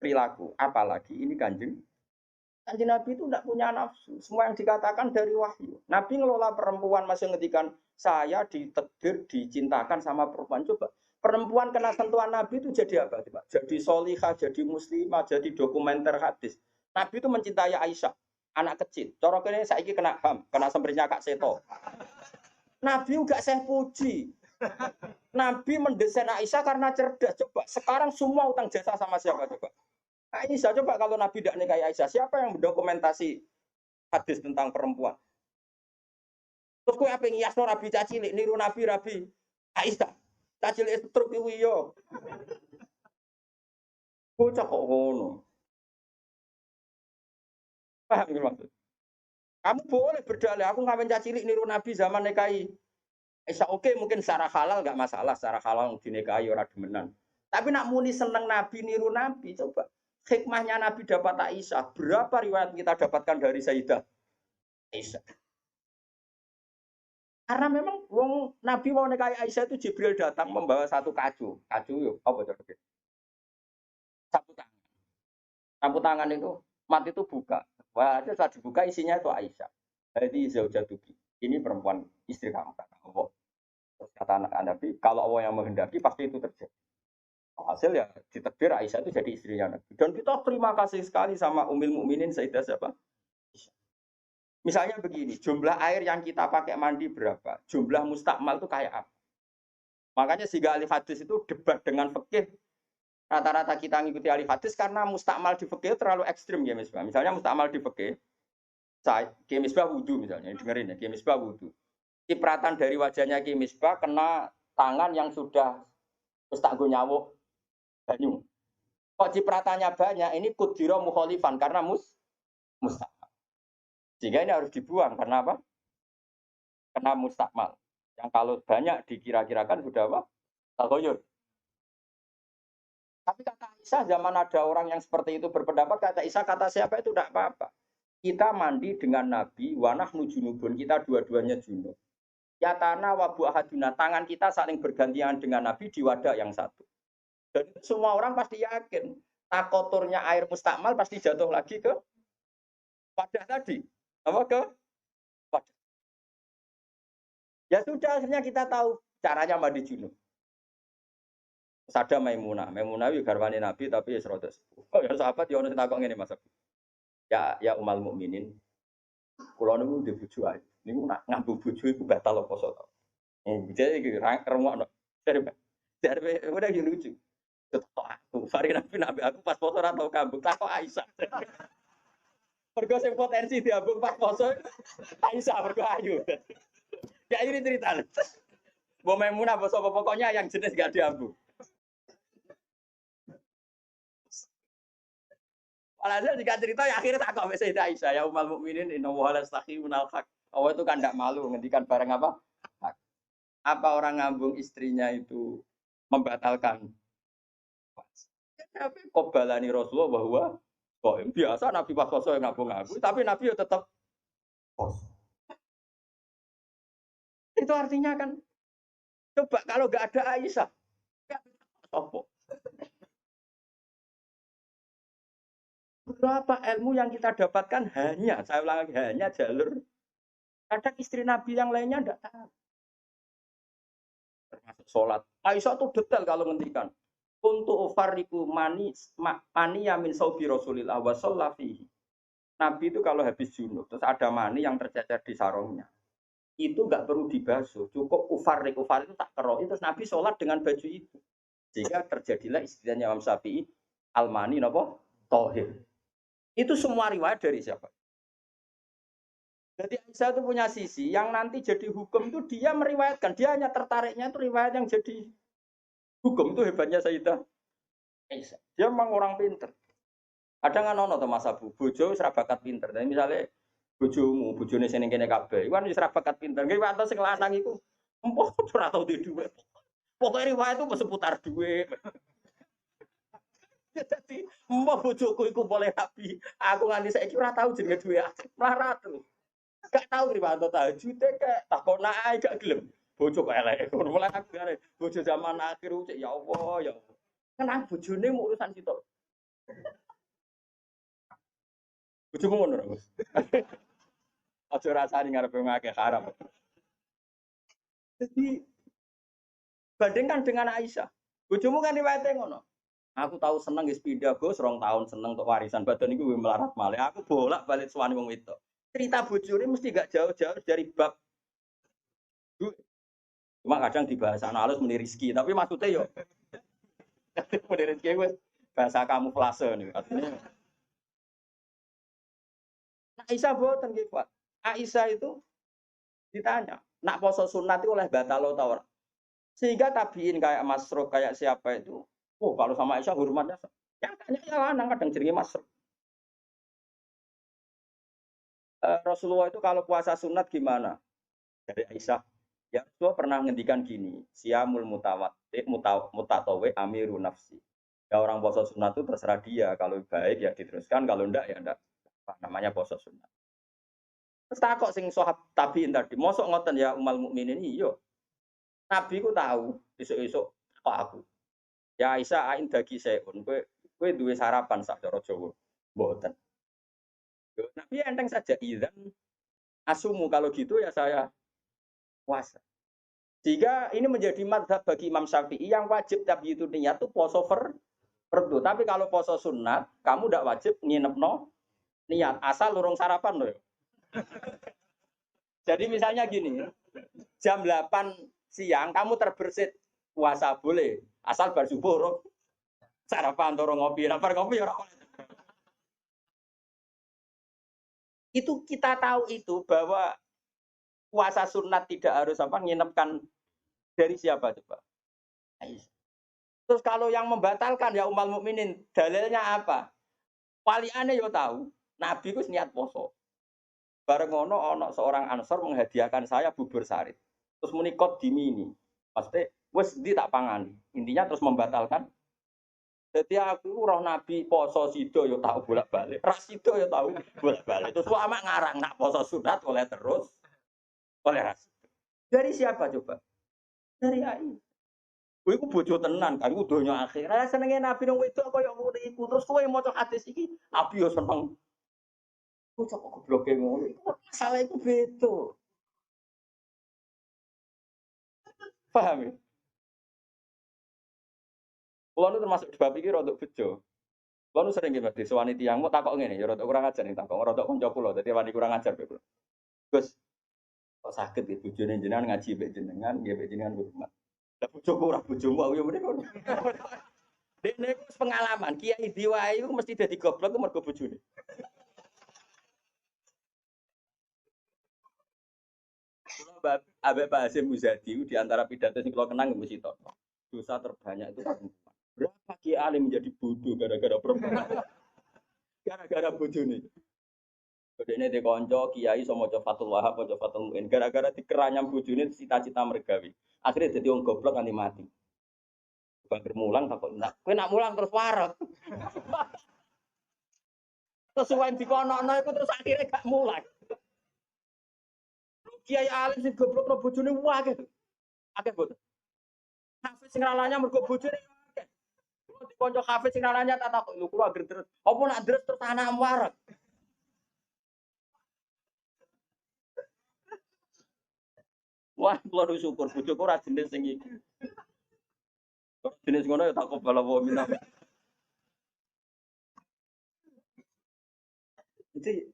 perilaku, apalagi ini kanjeng Nabi itu tidak punya nafsu. Semua yang dikatakan dari wahyu. Nabi ngelola perempuan masih ngetikan saya ditakdir dicintakan sama perempuan. Coba perempuan kena sentuhan Nabi itu jadi apa? Coba? Jadi solihah, jadi muslimah, jadi dokumenter hadis. Nabi itu mencintai Aisyah, anak kecil. Corok ini saiki kena ham, kena semberinya Kak Seto. Nabi juga saya puji. Nabi mendesain Aisyah karena cerdas. Coba sekarang semua utang jasa sama siapa coba? Aisyah coba kalau Nabi tidak nikahi Aisyah, siapa yang mendokumentasi hadis tentang perempuan? Terus kue apa yang ngiasno Nabi cacilik, niru Nabi Aisyah. Cacilik itu truk itu yo. Bocah kok ngono. Paham gitu maksud? Kamu boleh berdalih, aku ngawin cacilik niru Nabi zaman nikahi Aisyah. Oke, mungkin secara halal nggak masalah, secara halal dinikahi orang demenan. Tapi nak muni seneng Nabi niru Nabi, coba hikmahnya Nabi dapat Aisyah. Berapa riwayat kita dapatkan dari Sayyidah Aisyah? Karena memang wong Nabi mau nikahi Aisyah itu Jibril datang membawa satu kacu. Kacu yuk, apa coba? Sapu tangan. Sapu tangan itu mati itu buka. Wah, itu saat dibuka isinya itu Aisyah. Jadi zaujatuki. Ini perempuan istri kamu kata Allah. Terus kata anak Nabi, kalau Allah yang menghendaki pasti itu terjadi. Hasil ya ditakdir Aisyah itu jadi istrinya Nabi. Dan kita terima kasih sekali sama Ummul Mukminin Sayyidah siapa? Misalnya begini, jumlah air yang kita pakai mandi berapa? Jumlah mustakmal itu kayak apa? Makanya sehingga ahli hadis itu debat dengan fikih. Rata-rata kita ngikuti ahli hadis karena mustakmal di fikih terlalu ekstrim ya Misbah. Misalnya mustakmal di fikih, Ki Misbah wudu misalnya, dengerin ya, Ki Misbah wudu. Cipratan dari wajahnya Ki Misbah kena tangan yang sudah mustaqgo nyawuk banyu. Kok cipratannya banyak, ini kudiro mukholifan karena mustakmal. Sehingga ini harus dibuang karena apa? Karena mustakmal. Yang kalau banyak dikira-kirakan sudah apa? Tagoyur. Tapi kata Aisyah, zaman ada orang yang seperti itu berpendapat, kata Aisyah, kata siapa itu tidak apa-apa. Kita mandi dengan Nabi, wanah nujunubun, kita dua-duanya junub. Ya tanah wabu ahaduna, tangan kita saling bergantian dengan Nabi di wadah yang satu. Dan semua orang pasti yakin. kotornya air mustakmal pasti jatuh lagi ke wadah tadi. Apa ke wadah. Ya sudah, akhirnya kita tahu caranya mandi junub. Sada Maimunah. Maimunah itu garwane Nabi tapi ya seroda sepuh. Oh ya sahabat ya ono sing takok ngene Mas. Ya umal mukminin. Kula niku ndek bojo ae. Niku nak ngambung bojo iku batal apa poso to. Jadi iki remukno. Dari udah gitu lucu. Ketok aku, Farid Nabi aku pas poso ora tau kambung, takok Aisyah. Mergo sing potensi diambung pas poso Aisyah mergo ayu. Ya ini cerita. Mbok Maimunah apa sapa pokoknya yang jenis gak diambung. Walhasil jika cerita ya akhirnya takok wis Sayyidah Aisyah ya ummul mukminin inna wa la yastakhiyunal haq. Allah itu kan tidak malu ngendikan barang apa? Hak. Apa orang ngambung istrinya itu membatalkan? Tapi kobalani Rasulullah bahwa kok biasa Nabi pas poso yang ngambung aku, tapi Nabi ya tetap poso. Itu artinya kan coba kalau nggak ada Aisyah, apa? Berapa ilmu yang kita dapatkan hanya, saya ulang lagi, hanya jalur. Kadang istri Nabi yang lainnya tidak tahu. Termasuk sholat. Aisyah tuh detail kalau ngendikan. Untuk ufariku mani yamin saubi Rasulillah wa fihi. Nabi itu kalau habis junub terus ada mani yang tercecer di sarungnya. Itu enggak perlu dibasuh, cukup ufar itu tak keroi terus Nabi sholat dengan baju itu. Sehingga terjadilah istilahnya Imam Syafi'i al-mani napa? Tohir. Itu semua riwayat dari siapa? Jadi Aisyah itu punya sisi yang nanti jadi hukum itu dia meriwayatkan, dia hanya tertariknya itu riwayat yang jadi hukum. Itu hebatnya Sayyidah Aisyah. Dia memang orang pinter. Kadang kan ono to Mas Abu, bojo wis ra bakat pinter. Tapi misalnya bojomu, bojone sing kene kabeh, iku kan wis ra bakat pinter. Nggih wae sing lanang iku empok ora tau di dhuwit. Pokoke riwayat itu seputar dhuwit. Jadi empok bojoku iku boleh rapi. Aku nganti saiki ora tau jenenge dhuwit. Melarat tuh. Gak tahu riwayat tahajud kek takon ae gak gelem. Bojo kok elek. Mulai aku jare bojo zaman akhir cek ya Allah ya Allah. Kenang bojone mau urusan sitok. Bojomu ngono Gus. Aja rasane ngarepe ngake haram. Jadi bandingkan dengan Aisyah. Bojomu kan riwayate ngono. Aku tahu seneng wis pindah Gus, 2 tahun seneng untuk warisan badan iku melarat malih. Aku bolak-balik suwani wong wedok. Cerita bojone mesti gak jauh-jauh dari bab duit. Cuma kadang di bahasa halus muni rezeki, tapi maksudnya yo muni rezeki wis bahasa kamuflase nih artinya. Nah, Aisyah boten nggih, Pak. Aisyah itu ditanya, nak poso sunat itu oleh batal atau ora? Sehingga tabiin kayak Masruq kayak siapa itu, oh kalau sama Aisyah hormatnya yang tanya ya lanang kadang jenenge Masruq. Rasulullah itu kalau puasa sunat gimana? Dari Aisyah, ya Rasulullah pernah ngendikan gini, siamul mutatawe amiru nafsi. Ya orang puasa sunat itu terserah dia, kalau baik ya diteruskan, kalau enggak ya enggak. Namanya puasa sunat. Terus takok sing sahabat tabiin tadi, mosok ngoten ya umal mukminin iya. Nabi ku tahu, esuk-esuk kok aku. Ya Aisyah ain dagi seun, kowe duwe sarapan sak cara Jawa. Mboten. Nabi enteng saja izan asumu kalau gitu ya saya puasa. Jika ini menjadi madhab bagi Imam Syafi'i yang wajib tapi itu niat itu poso fardu. Tapi kalau poso sunat, kamu tidak wajib nginepno niat asal lurung sarapan loh. Jadi misalnya gini, jam 8 siang kamu terbersit puasa boleh, asal bar subuh sarapan atau ngopi, bar ngopi ya itu kita tahu itu bahwa puasa sunat tidak harus apa nginepkan dari siapa coba. Terus kalau yang membatalkan ya umal mukminin dalilnya apa? Waliane yo tahu, Nabi ku niat poso. Bareng ono seorang Ansor menghadiahkan saya bubur sarit. Terus menikot dimini. Maksudnya wes di tak pangani. Intinya terus membatalkan. Jadi aku roh Nabi poso sido yo tahu bolak-balik. Ras sido yo tahu bolak-balik. Terus lama ngarang nak poso sunat oleh terus oleh ras. Dari siapa coba? Dari Aisyah. Kowe iku bojo tenan, kan iku donya akhir. Lah senenge Nabi nang wedok kaya ngono iku. Terus kowe maca hadis iki, Nabi yo seneng. Kok kok gobloke ngono. Iku masalah iku beda. Paham ya? Kulo nu termasuk sebab iki rodok bejo. Kulo nu sering nggih disewani tiyang mau takok ngene ya rodok kurang ajar ning takok rodok kanca kula dadi wani kurang ajar kula. Gus, kok saged iki bojone jenengan ngaji mbek jenengan, nggih mbek jenengan hormat. Lah bojoku ora bojomu aku yo mrene kono. Dekne iku pengalaman, kiai diwae iku mesti dadi goblok ku mergo bojone. Kula ambek Pak Hasyim Muzadi di antara pidato sing kula kenang mesti to. Dosa terbanyak itu perempuan. Berapa kiai alim menjadi bodoh gara-gara perempuan? Gara-gara bojone. Bedene de kanca kiai iso maca Fathul Wahab, maca Fathul Muin. Gara-gara dikeranyam bojone cita-cita mergawe. Akhirnya dadi wong goblok nganti mati. Bangker mulang takut nak. Kowe nak mulang terus waret. Terus suwen dikonokno iku terus akhirnya gak mulang. Kiai alim sing goblok karo bojone akeh. Akeh boten. Hafiz sing ralanya mergo bojone akeh. Kulo dikonco hafiz sing ralanya tak takok lho kulo ager terus. Apa nak terus terus anak waret. Wah, kulo syukur bojoku ora jenis sing iki. Jenis ngono ya tak kobal apa minah. Jadi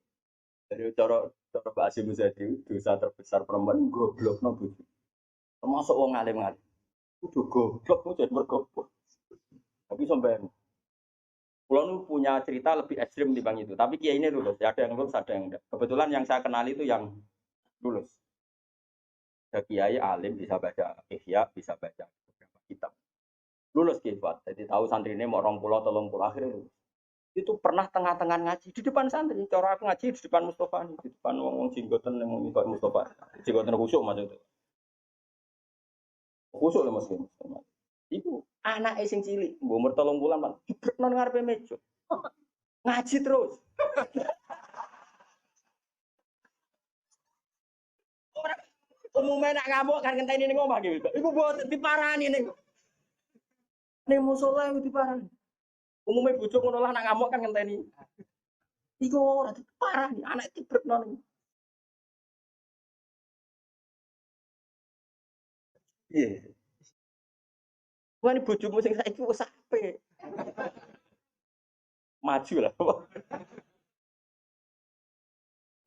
dari cara Pak Hasyim Muzadi dosa terbesar perempuan goblokno bojo. Termasuk wong alim-alim. Kudu goblok kok jadi mergoblok. Tapi sampean Pulau nu punya cerita lebih ekstrim dibanding itu. Tapi kiai ini lulus. Ya, ada yang lulus, ada yang enggak. Kebetulan yang saya kenal itu yang lulus. Ada kiai alim bisa baca ihya, bisa baca beberapa kitab. Lulus kiai. Jadi tahu santri ini mau 20, 30 akhirnya lulus. Itu pernah tengah-tengah ngaji di depan santri. Cara aku ngaji di depan Mustafa, di depan wong jenggoten yang mau ikut Mustafa. Jenggoten khusyuk maksudnya. Khusyuk lah mas. Itu anak sing cilik, umur 30 Pak. Non ngarepe meja. Ngaji terus. Umumnya nak ngamuk kan ngenteni ning omah gitu. Iku mboten diparani ning musala iku diparani. Umumnya bojo ngono lah nak ngamuk kan ngenteni. Iku ora diparani, anak tibrekno ning. Iya. Wani bojomu sing saiki wis apik. Maju lah.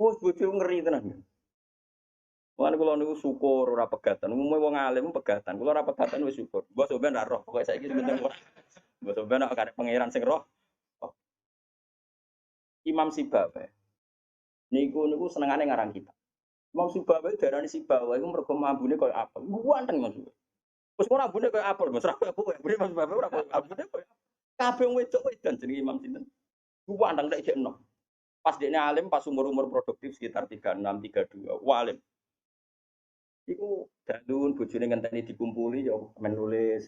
Wes bojo ngeri tenan. Mulane kula niku syukur ora pegatan. Umume wong alim pegatan. Kula ora pegatan wis syukur. Mbok sampean ra roh, pokoke saiki penting ora. Mbok sampean nek karep pangeran sing roh. Oh. Imam Sibawa. Niku senengane ngarang kitab. Imam Sibawa darani Sibawa iku mergo mambune koyo apel. Guanteng Mas. Wis ora ambune koyo apel, Mas. Ra koyo Imam Sibawa ora koyo ambune koyo. Kabeh wong wedok wedan jenenge Imam sinten. Guanteng nek jek enom. Pas dekne alim pas umur-umur produktif sekitar 36, 32. Walim. Iku dandun bojone ngenteni dikumpuli ya menulis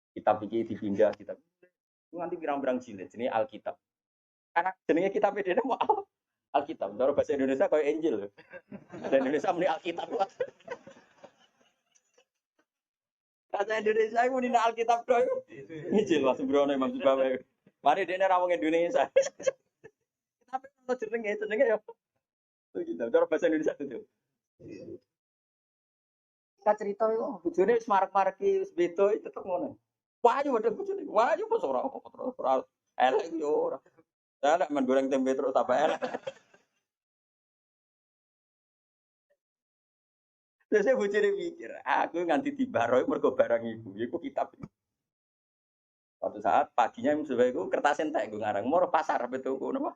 kitab iki dipindah kitab. Nganti pirang-pirang jilid jenenge Alkitab. Karena jenenge kitab dhewe mau Alkitab. Cara bahasa Indonesia kayak Injil. Bahasa Indonesia muni Alkitab. Bahasa Indonesia iku muni Alkitab tok iku. Injil Mas Brono Imam Sibawa. Mari dene ra wong Indonesia. Tapi ono jenenge ya. Kitab. Cara bahasa Indonesia itu. Cerita itu bojone wis marek-mareki wis beda tetep ngono. Wayu padha bojone. Wayu apa ora apa terus ora elek yo ora. Elek men goreng tempe terus tambah elek. Terus bojone mikir, aku nganti dibaroi mergo barang iku. Iku kitab. Suatu saat paginya Mustafa iku kertas entek gue ngarang moro pasar betul napa?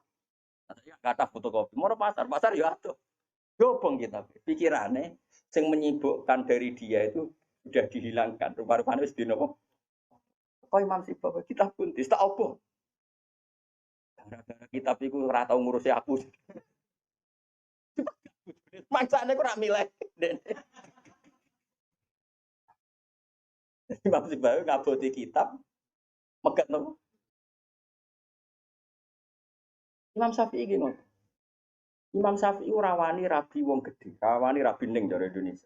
Kata fotokopi, moro pasar yo atuh. Dobong kitab. Pikirane yang menyibukkan dari dia itu sudah dihilangkan. Rupa-rupanya wis dino apa? Kok Imam Sibawa kita pun tak apa? Gara-gara kitab iku ora tau ngurusi aku. Maksane kok ora milih. Imam Sibawa ngaboti kitab megat nopo? Imam Syafi'i iki ngono. Imam Syafi'i ora wani rabi wong gedhe, rawani rabi ning dari Indonesia.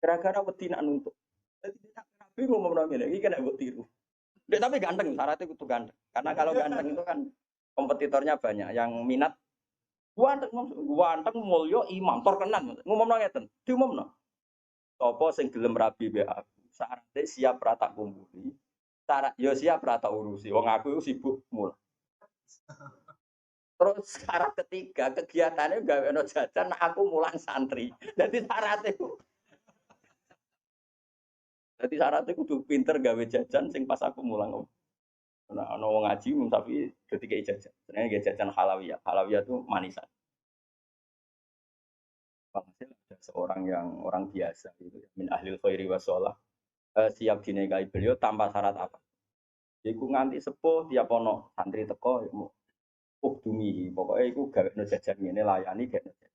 Gara-gara wedi nak nuntut. Dadi Nabi ngomong ngene iki kena mbok tiru. Dek, tapi ganteng, syaratnya kudu ganteng. Karena kalau ganteng itu kan kompetitornya banyak yang minat ganteng mulya imam terkenan. Ngomongno ngeten, diumumno. Sapa sing gelem rabi be aku, syaratnya siap ra tak kumpuli. Syarat yo siap ra tak urusi. Wong aku sibuk mul. Terus syarat ketiga kegiatannya gawe ono jajan aku mulang santri. Jadi syaratnya kudu pinter gawe jajan sing pas aku mulang. Nah, ono wong ngaji tapi ketika jajan. Sebenarnya jajan halawiyah. Halawiyah itu manisan. Hasil ada seorang yang orang biasa gitu ya, min ahlil khairi wasolah siap dinikahi beliau tanpa syarat apa. Iku nganti sepuh tiap ono santri teko ya mau ukdumi pokoknya iku gawe jajan ngene layani gawe jajan.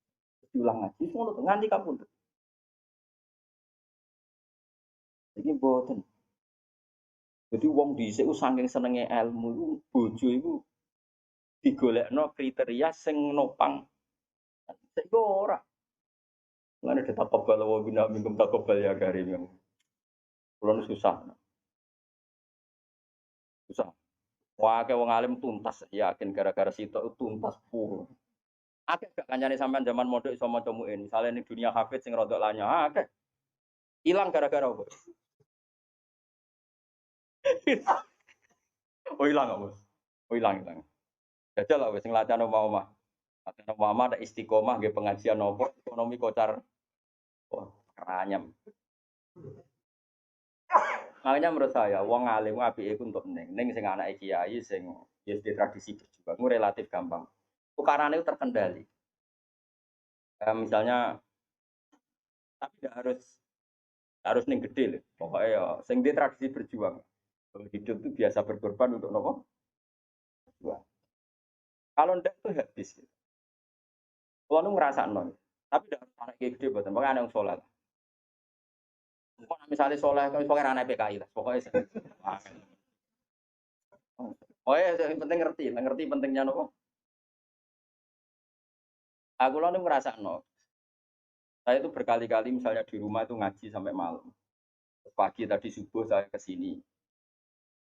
Diulang ngaji ngono nganti kapundhut. Iki mboten. Jadi wong dhisik saking senenge ilmu iku bojo iku digolekno kriteria sing nopang. Saiki ora. Lan ada takobal wa bina minkum takobal ya karim. Kulo susah. Susah. Wah, kayak wong alim tuntas, yakin gara-gara sitok tuntas pur. Akeh gak kancane sampean zaman modok iso maca muin. Misale ning dunia hafid sing rodok lanya, akeh. Hilang gara-gara apa? Oh hilang apa? Oh hilang. Jajal lah wis sing latihan omah-omah. Latihan omah ada istiqomah nggih pengajian nopo, ekonomi kocar. Wah, keranyam. Makanya menurut saya, wong alim apike iku untuk ning sing anake kiai sing ya di tradisi berjuang itu relatif gampang. Tukarannya itu terkendali. Misalnya, tapi tidak harus ning gede loh. Pokoknya ya, sing di tradisi berjuang. Kalau hidup itu biasa berkorban untuk nopo. Berjuang. Kalau ndak itu habis. Gitu. Kalau nu ngerasa non, tapi tidak harus anak gede buatan. Pokoknya anak yang sholat. Pokoknya misalnya soleh, pokoknya anak PKI lah. Pokoknya oh ya, yang penting ngerti pentingnya nopo. Aku lalu ngerasa no. Saya itu berkali-kali misalnya di rumah itu ngaji sampai malam. Pagi tadi subuh saya ke sini.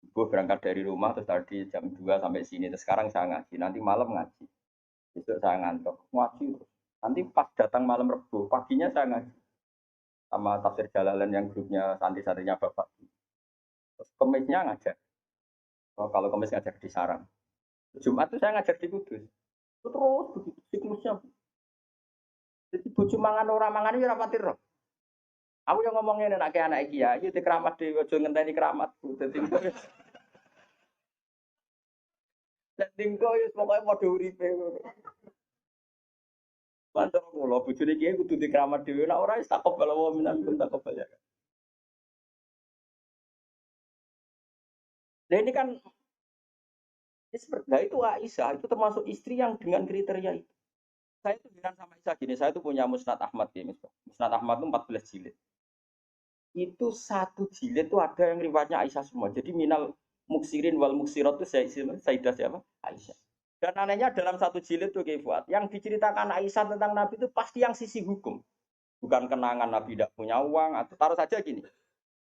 Subuh berangkat dari rumah terus tadi jam 2 sampai sini. Terus sekarang saya ngaji. Nanti malam ngaji. Besok saya ngantuk. Ngaji terus. Nanti pas datang malam Rebo, paginya saya ngaji. Sama tafsir Jalalain yang grupnya santri-santrinya Bapak. Terus Kemisnya ngajar. Oh, kalau Kemis ngajar di Sarang. Jumat itu saya ngajar di Kudus. Terus begitu siklusnya. Jadi bojo mangan ora mangan ya ora pati roh. Aku yang ngomongin anak kiai, itu keramat dhewe aja ngenteni keramatku. Dadi kok ya pokoke padha uripe. Mantor kula bojone kiai kudu di keramat dhewe nek ora wis takobal wa minan kun takobal ya. Nah ini kan seperti itu Aisyah itu termasuk istri yang dengan kriteria itu. Saya itu bilang sama Aisyah gini, saya itu punya Musnad Ahmad ya, Musnad Ahmad itu 14 jilid. Itu satu jilid itu ada yang riwayatnya Aisyah semua. Jadi minal muksirin wal muksirat itu Sayyidah siapa? Aisyah. Dan anehnya dalam satu jilid itu Kifat, yang diceritakan Aisyah tentang Nabi itu pasti yang sisi hukum. Bukan kenangan Nabi tidak punya uang atau taruh saja gini.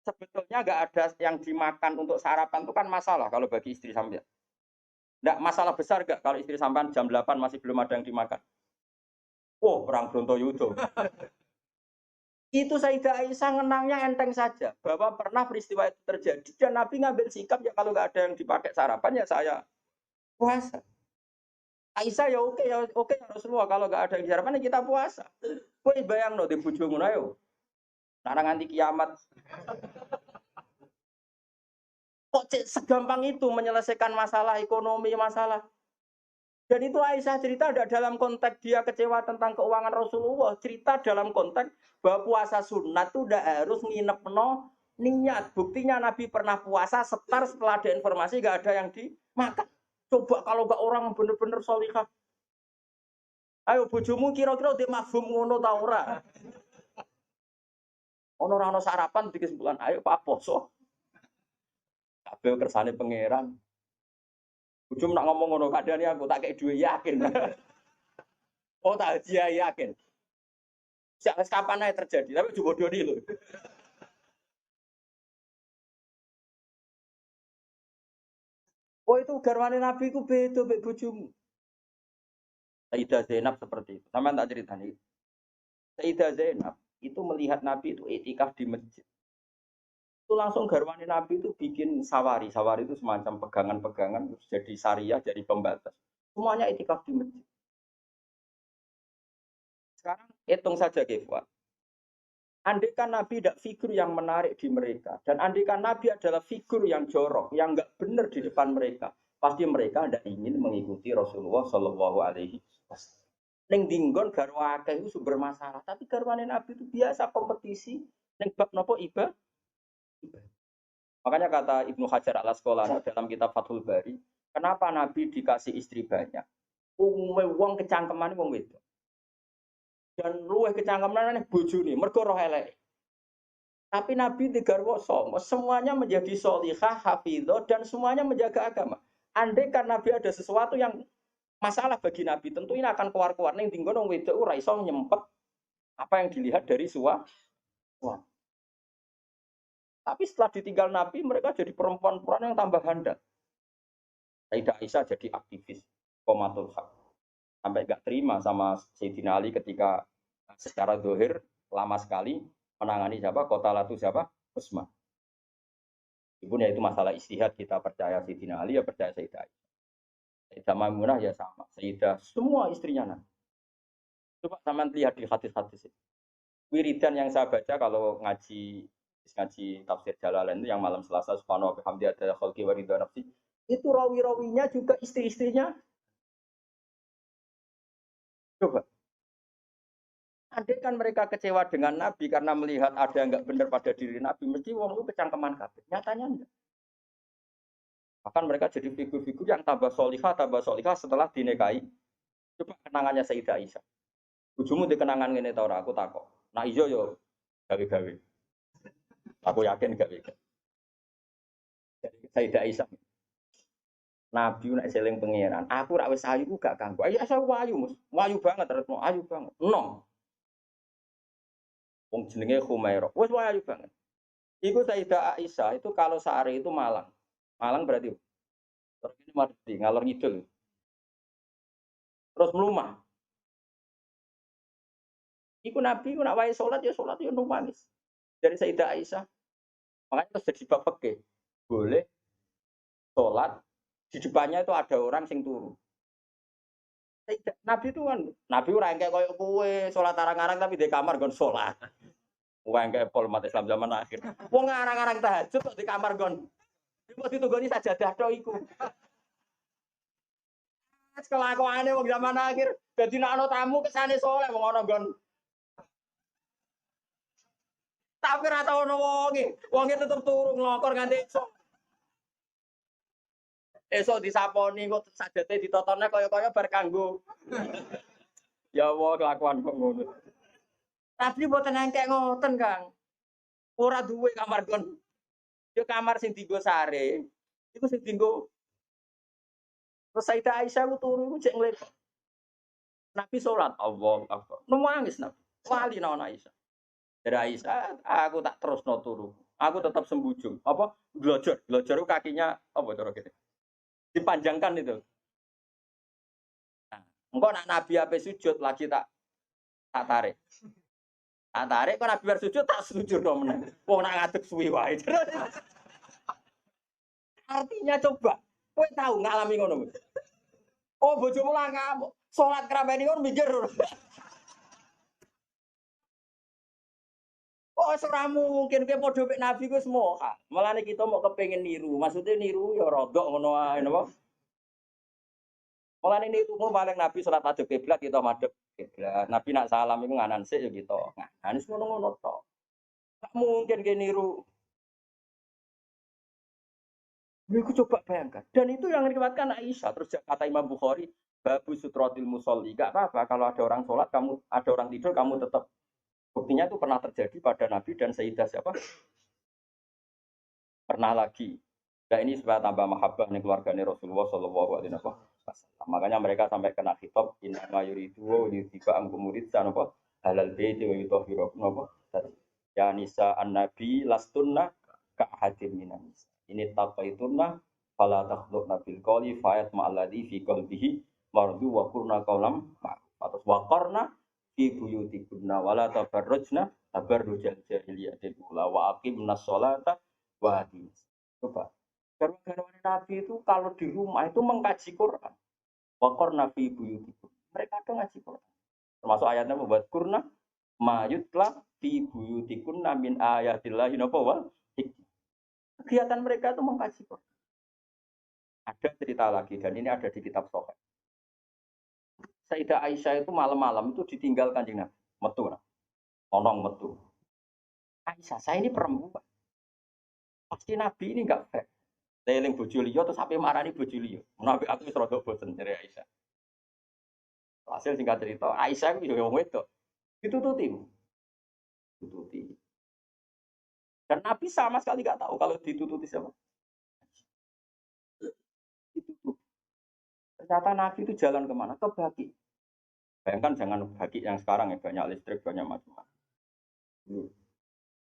Sebetulnya nggak ada yang dimakan untuk sarapan itu kan masalah kalau bagi istri sampean. Nggak masalah besar nggak kalau istri sampean jam 8 masih belum ada yang dimakan. Oh, perang Brontoyudo. Itu Sayyidah Aisyah ngenangnya enteng saja. Bahwa pernah peristiwa itu terjadi. Dan Nabi ngambil sikap ya kalau nggak ada yang dipakai sarapan ya saya puasa. Aisyah ya oke ya Rasulullah. Kalau nggak ada yang sarapan ya kita puasa. Kowe bayang no di bojomu ayo. Nara nganti kiamat. Kok segampang itu menyelesaikan masalah ekonomi, masalah. Dan itu Aisyah cerita ada dalam konteks dia kecewa tentang keuangan Rasulullah. Cerita dalam konteks bahwa puasa sunat itu udah harus nginep no niat. Buktinya Nabi pernah puasa setar setelah ada informasi gak ada yang dimakan. Coba kalau gak orang bener-bener solihah. Ayo bojomu kira-kira dia mafhum ngono ta ora? Ono ora ono sarapan di kesimpulan. Ayo Pak poso. Kabeh kersane pangeran. Ujung nak ngomong ngono kadane aku tak kei duwe yakin. Oh tak dia yakin. Siapa kapan aja terjadi, tapi juga bodoh lho. Oh itu garwane Nabi ku beda mbek bojomu. Sayyidah Zainab seperti itu. Sama tak ceritani. Sayyidah Zainab itu melihat Nabi itu itikaf di masjid. Itu langsung garwane Nabi itu bikin sawari. Sawari itu semacam pegangan-pegangan jadi syariah, jadi pembatas. Semuanya itikaf di masjid. Sekarang hitung saja Kefwa. Andaikan Nabi tidak figur yang menarik di mereka, dan andaikan Nabi adalah figur yang jorok, yang nggak benar di depan mereka, pasti mereka tidak ingin mengikuti Rasulullah Shallallahu Alaihi Wasallam. Neng dinggon garwa akeh itu sumber masalah, tapi garwane Nabi itu biasa kompetisi. Neng bab nopo iba. Makanya kata Ibnu Hajar al Asqalani dalam kitab Fathul Bari, kenapa Nabi dikasih istri banyak? Umumnya wong kecangkeman wong itu. Dan luweh kecangkeman bojone, mergo roh elek. Tapi Nabi digarwa somo, semuanya menjadi solihah, hafidho, dan semuanya menjaga agama. Andai kan Nabi ada sesuatu yang masalah bagi Nabi, tentu ini akan keluar-keluar. Ning tinggal nong wedok ora iso nyempet apa yang dilihat dari suami. Tapi setelah ditinggal Nabi, mereka jadi perempuan-perempuan yang tambah handal. Sayyidah Aisyah jadi aktivis Qomatul Haq. Sampai gak terima sama Sayyidina Ali ketika secara dohir lama sekali menangani siapa? Kota Latu siapa? Utsman. Ibu ya itu masalah istihad, kita percaya Sayyidina Ali ya percaya Sayyidah Aisyah. Sayyidah Maimunah ya sama. Sayyidah semua istrinya Nabi. Coba sama lihat di hadis-hadis itu. Wiridan yang saya baca kalau ngaji tafsir Jalalain itu yang malam Selasa subhanahu wa bihamdi ada khalqi wa ridha nafsi. Itu rawi-rawinya juga istri-istrinya. Coba. Andai kan mereka kecewa dengan Nabi karena melihat ada yang nggak benar pada diri Nabi, mesti wong itu kecangkeman kabeh. Nyatanya enggak. Bahkan mereka jadi figur-figur yang tambah solihah setelah dinikahi. Coba kenangannya Sayyidah Aisyah. Ujungmu di kenangan ini tau aku takut. Nah iya yo gawe-gawe. Aku yakin gawe. Jadi Sayyidah Aisyah. Nabi nak seling pangeran. Aku rak wis ayu gak ganggu. Ayo asal wayu, Mus. Wayu banget terus ayu banget. Enom. Wong jenenge Khumairah. Wis wayu banget. Iku Sayyidah Aisyah itu kalau sehari itu Malang. Malang berarti terus ini mati ngalor ngidul. Terus melumah. Iku Nabi nak wae salat ya nangis. Dari Sayyidah Aisyah. Makanya terus jadi bab fikih. Boleh salat di depannya itu ada orang sing turu. Nabi itu kan, Nabi ora engke koyo kowe salat arang-arang tapi di kamar gon salat. Wah engke pol umat Islam zaman akhir. Wong arang-arang tahajud kok di kamar gon. Iku ditugoni sajadah tok iku. Kelakuane wong zaman akhir dadi nek ana tamu kesane saleh wong ana gon. Tapi ora tau ono wonge. Wonge tetep turu nglokor nganti esuk. Esuk disaponi kok sajate ditotone kaya-kaya bar kanggo. Ya Allah kelakuan kok ngono. Tapi mboten engkek ngoten, Kang. Ora duwe kamar kon. Yo kamar sing dienggo sare. Iku sing dienggo. Terus Sayyidah Aisyah ku turu cek ngelihat. Nabi salat, Allahu Akbar. Nangis Nabi. Wali naon Aisyah. Dari Aisyah, aku tak terus no turu. Aku tetap sembujung. Apa? Glojor. Glojor itu kakinya apa cara gitu. Dipanjangkan itu. Nah, engkau nak Nabi apa sujud lagi tak tarik. Tak tarik kok Nabi bersujud tak sujud dong meneh. Wong nak ngadeg suwi wae. Artinya coba, kowe tahu ngalami ngono. Oh bojomu lah kamu. Salat krameni ngono mikir. Oh ora mungkin kowe padha mek Nabi ku semoga. Mulane kita mau kepengin niru. Maksudnya niru ya rodok ngono ae napa. Mulane niru paling Nabi salat madhep kiblat kita madhep kiblat. Nabi nak salam iku nganan sik ya kita. Nganan ngono-ngono tok. Gak mungkin kowe niru. Iku coba bayangkan. Dan itu yang diriwayatkan Aisyah. Terus kata Imam Bukhari, babu sutrotil musolli. Gak apa-apa kalau ada orang sholat, kamu ada orang tidur, kamu tetap. Buktinya itu pernah terjadi pada Nabi dan Sayyidah siapa? Pernah lagi. Nah ini supaya tambah mahabbah nih keluarganya Rasulullah Shallallahu Alaihi Wasallam. Makanya mereka sampai kena khitab inna mayuridu wa yutiba amkumurid sanapa halal baiti wa yutahhiru napa. Ya nisa an-nabi lastunna ka hadim minan nisa. Ini taqaitunna fala takhdhubna bil qawli fayat ma'alladzi fi qalbihi mardu wa qurna qawlam ma'ruf wa qarna fi buyutikunna wala tabarrujna tabarrujal jahiliyatil ula wa aqimnas sholata wa atimus. Coba. Garwa-garwane Nabi itu kalau di rumah itu mengkaji Quran. Wa qarna fi buyutikunna. Mereka ada ngaji Quran. Termasuk ayatnya membuat kurna mayutlah fi buyutikunna min ayatillahi napa wal hikmah. Kegiatan mereka itu mengkaji Quran. Ada cerita lagi dan ini ada di kitab Sahih. Sayyidah Aisyah itu malam-malam itu ditinggal Kanjeng Nabi. Metu nah. Onong metu. Aisyah, saya ini perempuan. Pasti Nabi ini enggak fair. Teling bojo liya terus sampai marani bojo liya. Nabi aku wis rada bosen dari Aisyah. Hasil singkat cerita, Aisyah itu yo wedok. Ditututi. Ditututi. Dan Nabi sama sekali enggak tahu kalau ditututi siapa. Ditututi. Ternyata Nabi itu jalan kemana? Ke Baki. Bayangkan jangan Baki yang sekarang ya, banyak listrik, banyak macam-macam.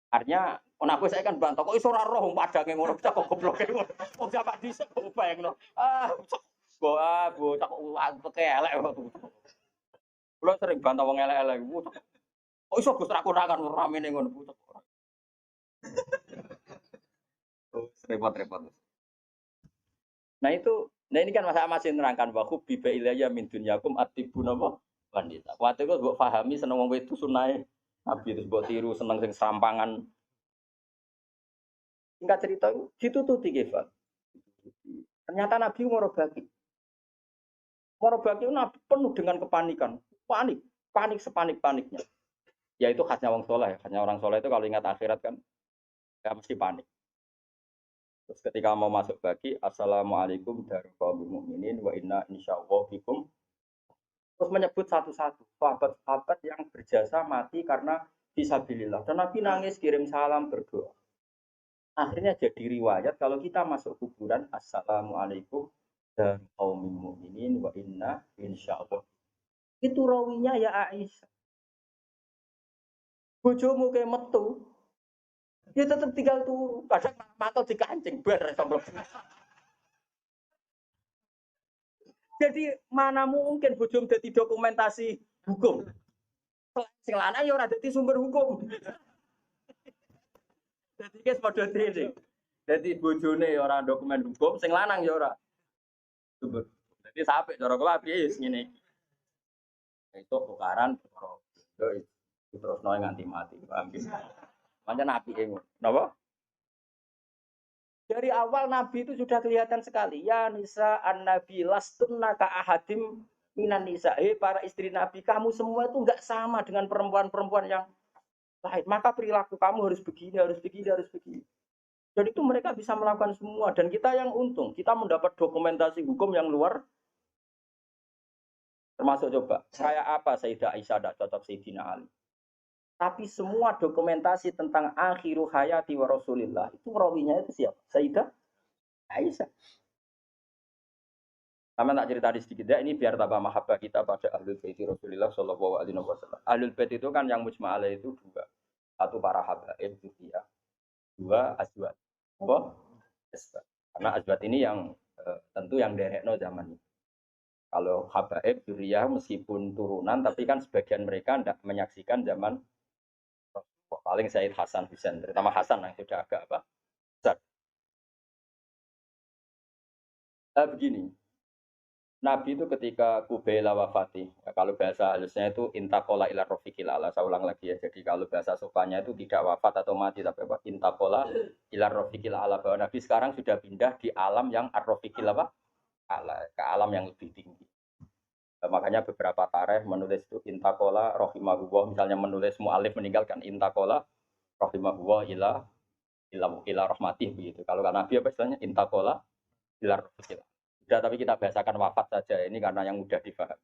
Artinya, aku saya kan bantah, kok iso ora roh padange ngono, bisa kok gobloke ngono. Kok jamak dhisik kok bayangno. Bocah kok elek kok. Kulo sering bantah wong elek-elek. Kok iso Gus ra konangan ramene ngono bocah. Repot-repot. Nah ini kan masa masih nerangkan bahwa biba ilayya min dunyakum atibu napa wanita. Waktu itu mbok pahami seneng wong wedok sunahe Nabi terus mbok tiru seneng sing serampangan. Singkat cerita ditututi Kefal. Ternyata Nabi ngorobaki. Ngorobaki itu Nabi penuh dengan kepanikan. Panik sepanik-paniknya. Ya itu khasnya orang soleh. Khasnya orang soleh itu kalau ingat akhirat kan ya mesti panik. Terus ketika mau masuk bagi, assalamualaikum warahmatullahi wabarakatuh wa inna insyaallah bikum. Terus menyebut satu-satu sahabat-sahabat yang berjasa mati karena fisabilillah. Dan Nabi nangis kirim salam berdoa. Akhirnya jadi riwayat kalau kita masuk kuburan, assalamualaikum warahmatullahi wabarakatuh wa inna insyaallah. Itu rawinya ya Aisyah. Bojomu kayak metu. Dia tetap tinggal turu. Kadang makel dikancing bar sampai. Jadi mana mungkin bojom dadi dokumentasi hukum. Sing lanang ya ora dadi sumber hukum. Dadi kes padha dene. Dadi bojone ya ora dokumen hukum, sing lanang ya ora sumber. Jadi sampai cara kula piye wis ngene iki. Itu tukaran terus noe nganti mati. Paham ya? Pancen apike ngono. Napa? Dari awal Nabi itu sudah kelihatan sekali. Ya nisa an-nabi lastunna ka ahadim minan nisa. Para istri Nabi, kamu semua itu enggak sama dengan perempuan-perempuan yang lain. Maka perilaku kamu harus begini, harus begini, harus begini. Jadi itu mereka bisa melakukan semua. Dan kita yang untung, kita mendapat dokumentasi hukum yang luar. Termasuk coba, kayak apa Sayyidah Aisyah tidak cocok Sayyidina Ali. Tapi semua dokumentasi tentang akhiru hayati wa Rasulillah itu rawinya itu siapa? Sayyidah Aisyah. Sama tak cerita sedikit ya, ini biar tambah mahabbah kita pada Ahlul Bait Rasulillah sallallahu alaihi wasallam. Ahlul Bait itu kan yang mujma' alaih itu dua. Satu para habaib Zufiyah, dua azwat. Apa? Karena azwat ini yang tentu yang derekno zaman ini. Kalau habaib Zuriyah meskipun turunan tapi kan sebagian mereka tidak menyaksikan zaman paling Said Hasan Husain, terutama Hasan yang sudah agak apa besar. Begini, Nabi itu ketika Kubaila wafati, ya, kalau bahasa halusnya itu intakola ila rofiqil ala, saya ulang lagi ya. Jadi kalau bahasa sopannya itu tidak wafat atau mati, tapi apa? Intakola ila rofiqil ala, bahwa Nabi sekarang sudah pindah di alam yang ar-rofiqil apa? Ala, ke alam yang lebih tinggi. Makanya beberapa tarikh menulis itu intakola rohimahullah, misalnya menulis mu'alif meninggalkan intakola rohimahullah ila rahmatih begitu. Kalau kan Nabi apa istilahnya intakola ila rahmatih. Sudah, tapi kita bahasakan wafat saja ini karena yang mudah difahami.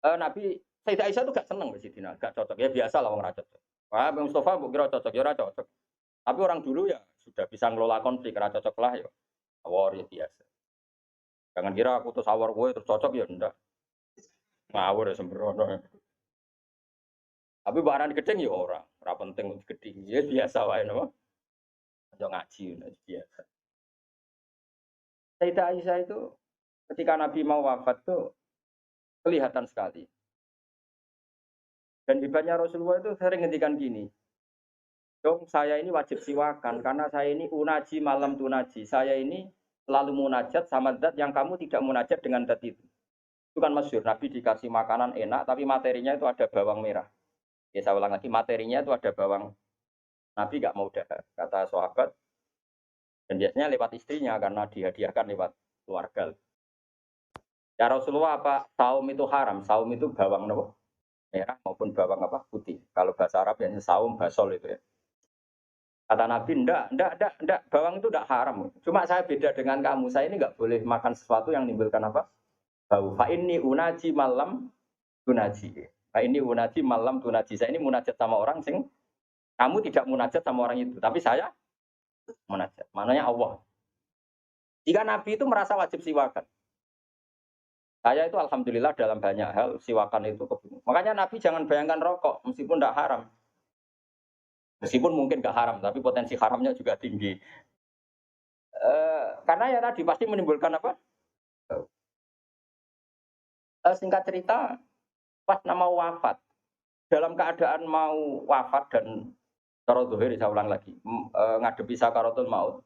Nabi Sayyidah Aisyah itu gak seneng Sidina, gak cocok. Ya biasa lah orang cocok. Wah, Bang Mustafa kira cocok, ya ora cocok. Tapi orang dulu ya sudah bisa ngelola konflik, ora cocok lah ya. Awor ya biasa. Jangan kira aku terus awar gue terus cocok ya ndak. Ngawur ya sembrono. Tapi barang gedeng ya ora penting gedeng. Ya biasa wae napa. Aja ngaji biasa. Sayyidah Aisyah itu ketika Nabi mau wafat tuh kelihatan sekali. Dan hebatnya Rasulullah itu sering ngendikan gini, dong saya ini wajib siwakan karena saya ini unaji malam tunaji. Saya ini selalu munajat sama zat yang kamu tidak munajat dengan zat itu. Itu kan masyhur, Nabi dikasih makanan enak tapi materinya itu ada bawang merah. Ya saya ulang lagi, materinya itu ada bawang. Nabi gak mau dahar, kata sahabat. Dan biasanya lewat istrinya karena dihadiahkan lewat keluarga. Ya Rasulullah apa saum itu haram? Saum itu bawang merah maupun bawang apa putih. Kalau bahasa Arab biasanya saum basol itu ya. Kata Nabi, enggak, bawang itu enggak haram. Cuma saya beda dengan kamu, saya ini enggak boleh makan sesuatu yang menimbulkan apa? Bau. Fa ini unaji malam tunaji. Fa ini unaji malam tunaji. Saya ini munajat sama orang sing kamu tidak munajat sama orang itu, tapi saya munajat. Maknanya Allah. Jika Nabi itu merasa wajib siwakan. Saya itu alhamdulillah dalam banyak hal siwakan itu kebunuh. Makanya Nabi jangan bayangkan rokok meskipun enggak haram. Meskipun mungkin enggak haram, tapi potensi haramnya juga tinggi. Karena ya tadi pasti menimbulkan apa? Singkat cerita, pas nama wafat, dalam keadaan mau wafat dan cara zuhir, saya ulang lagi, ngadepi sakaratul maut.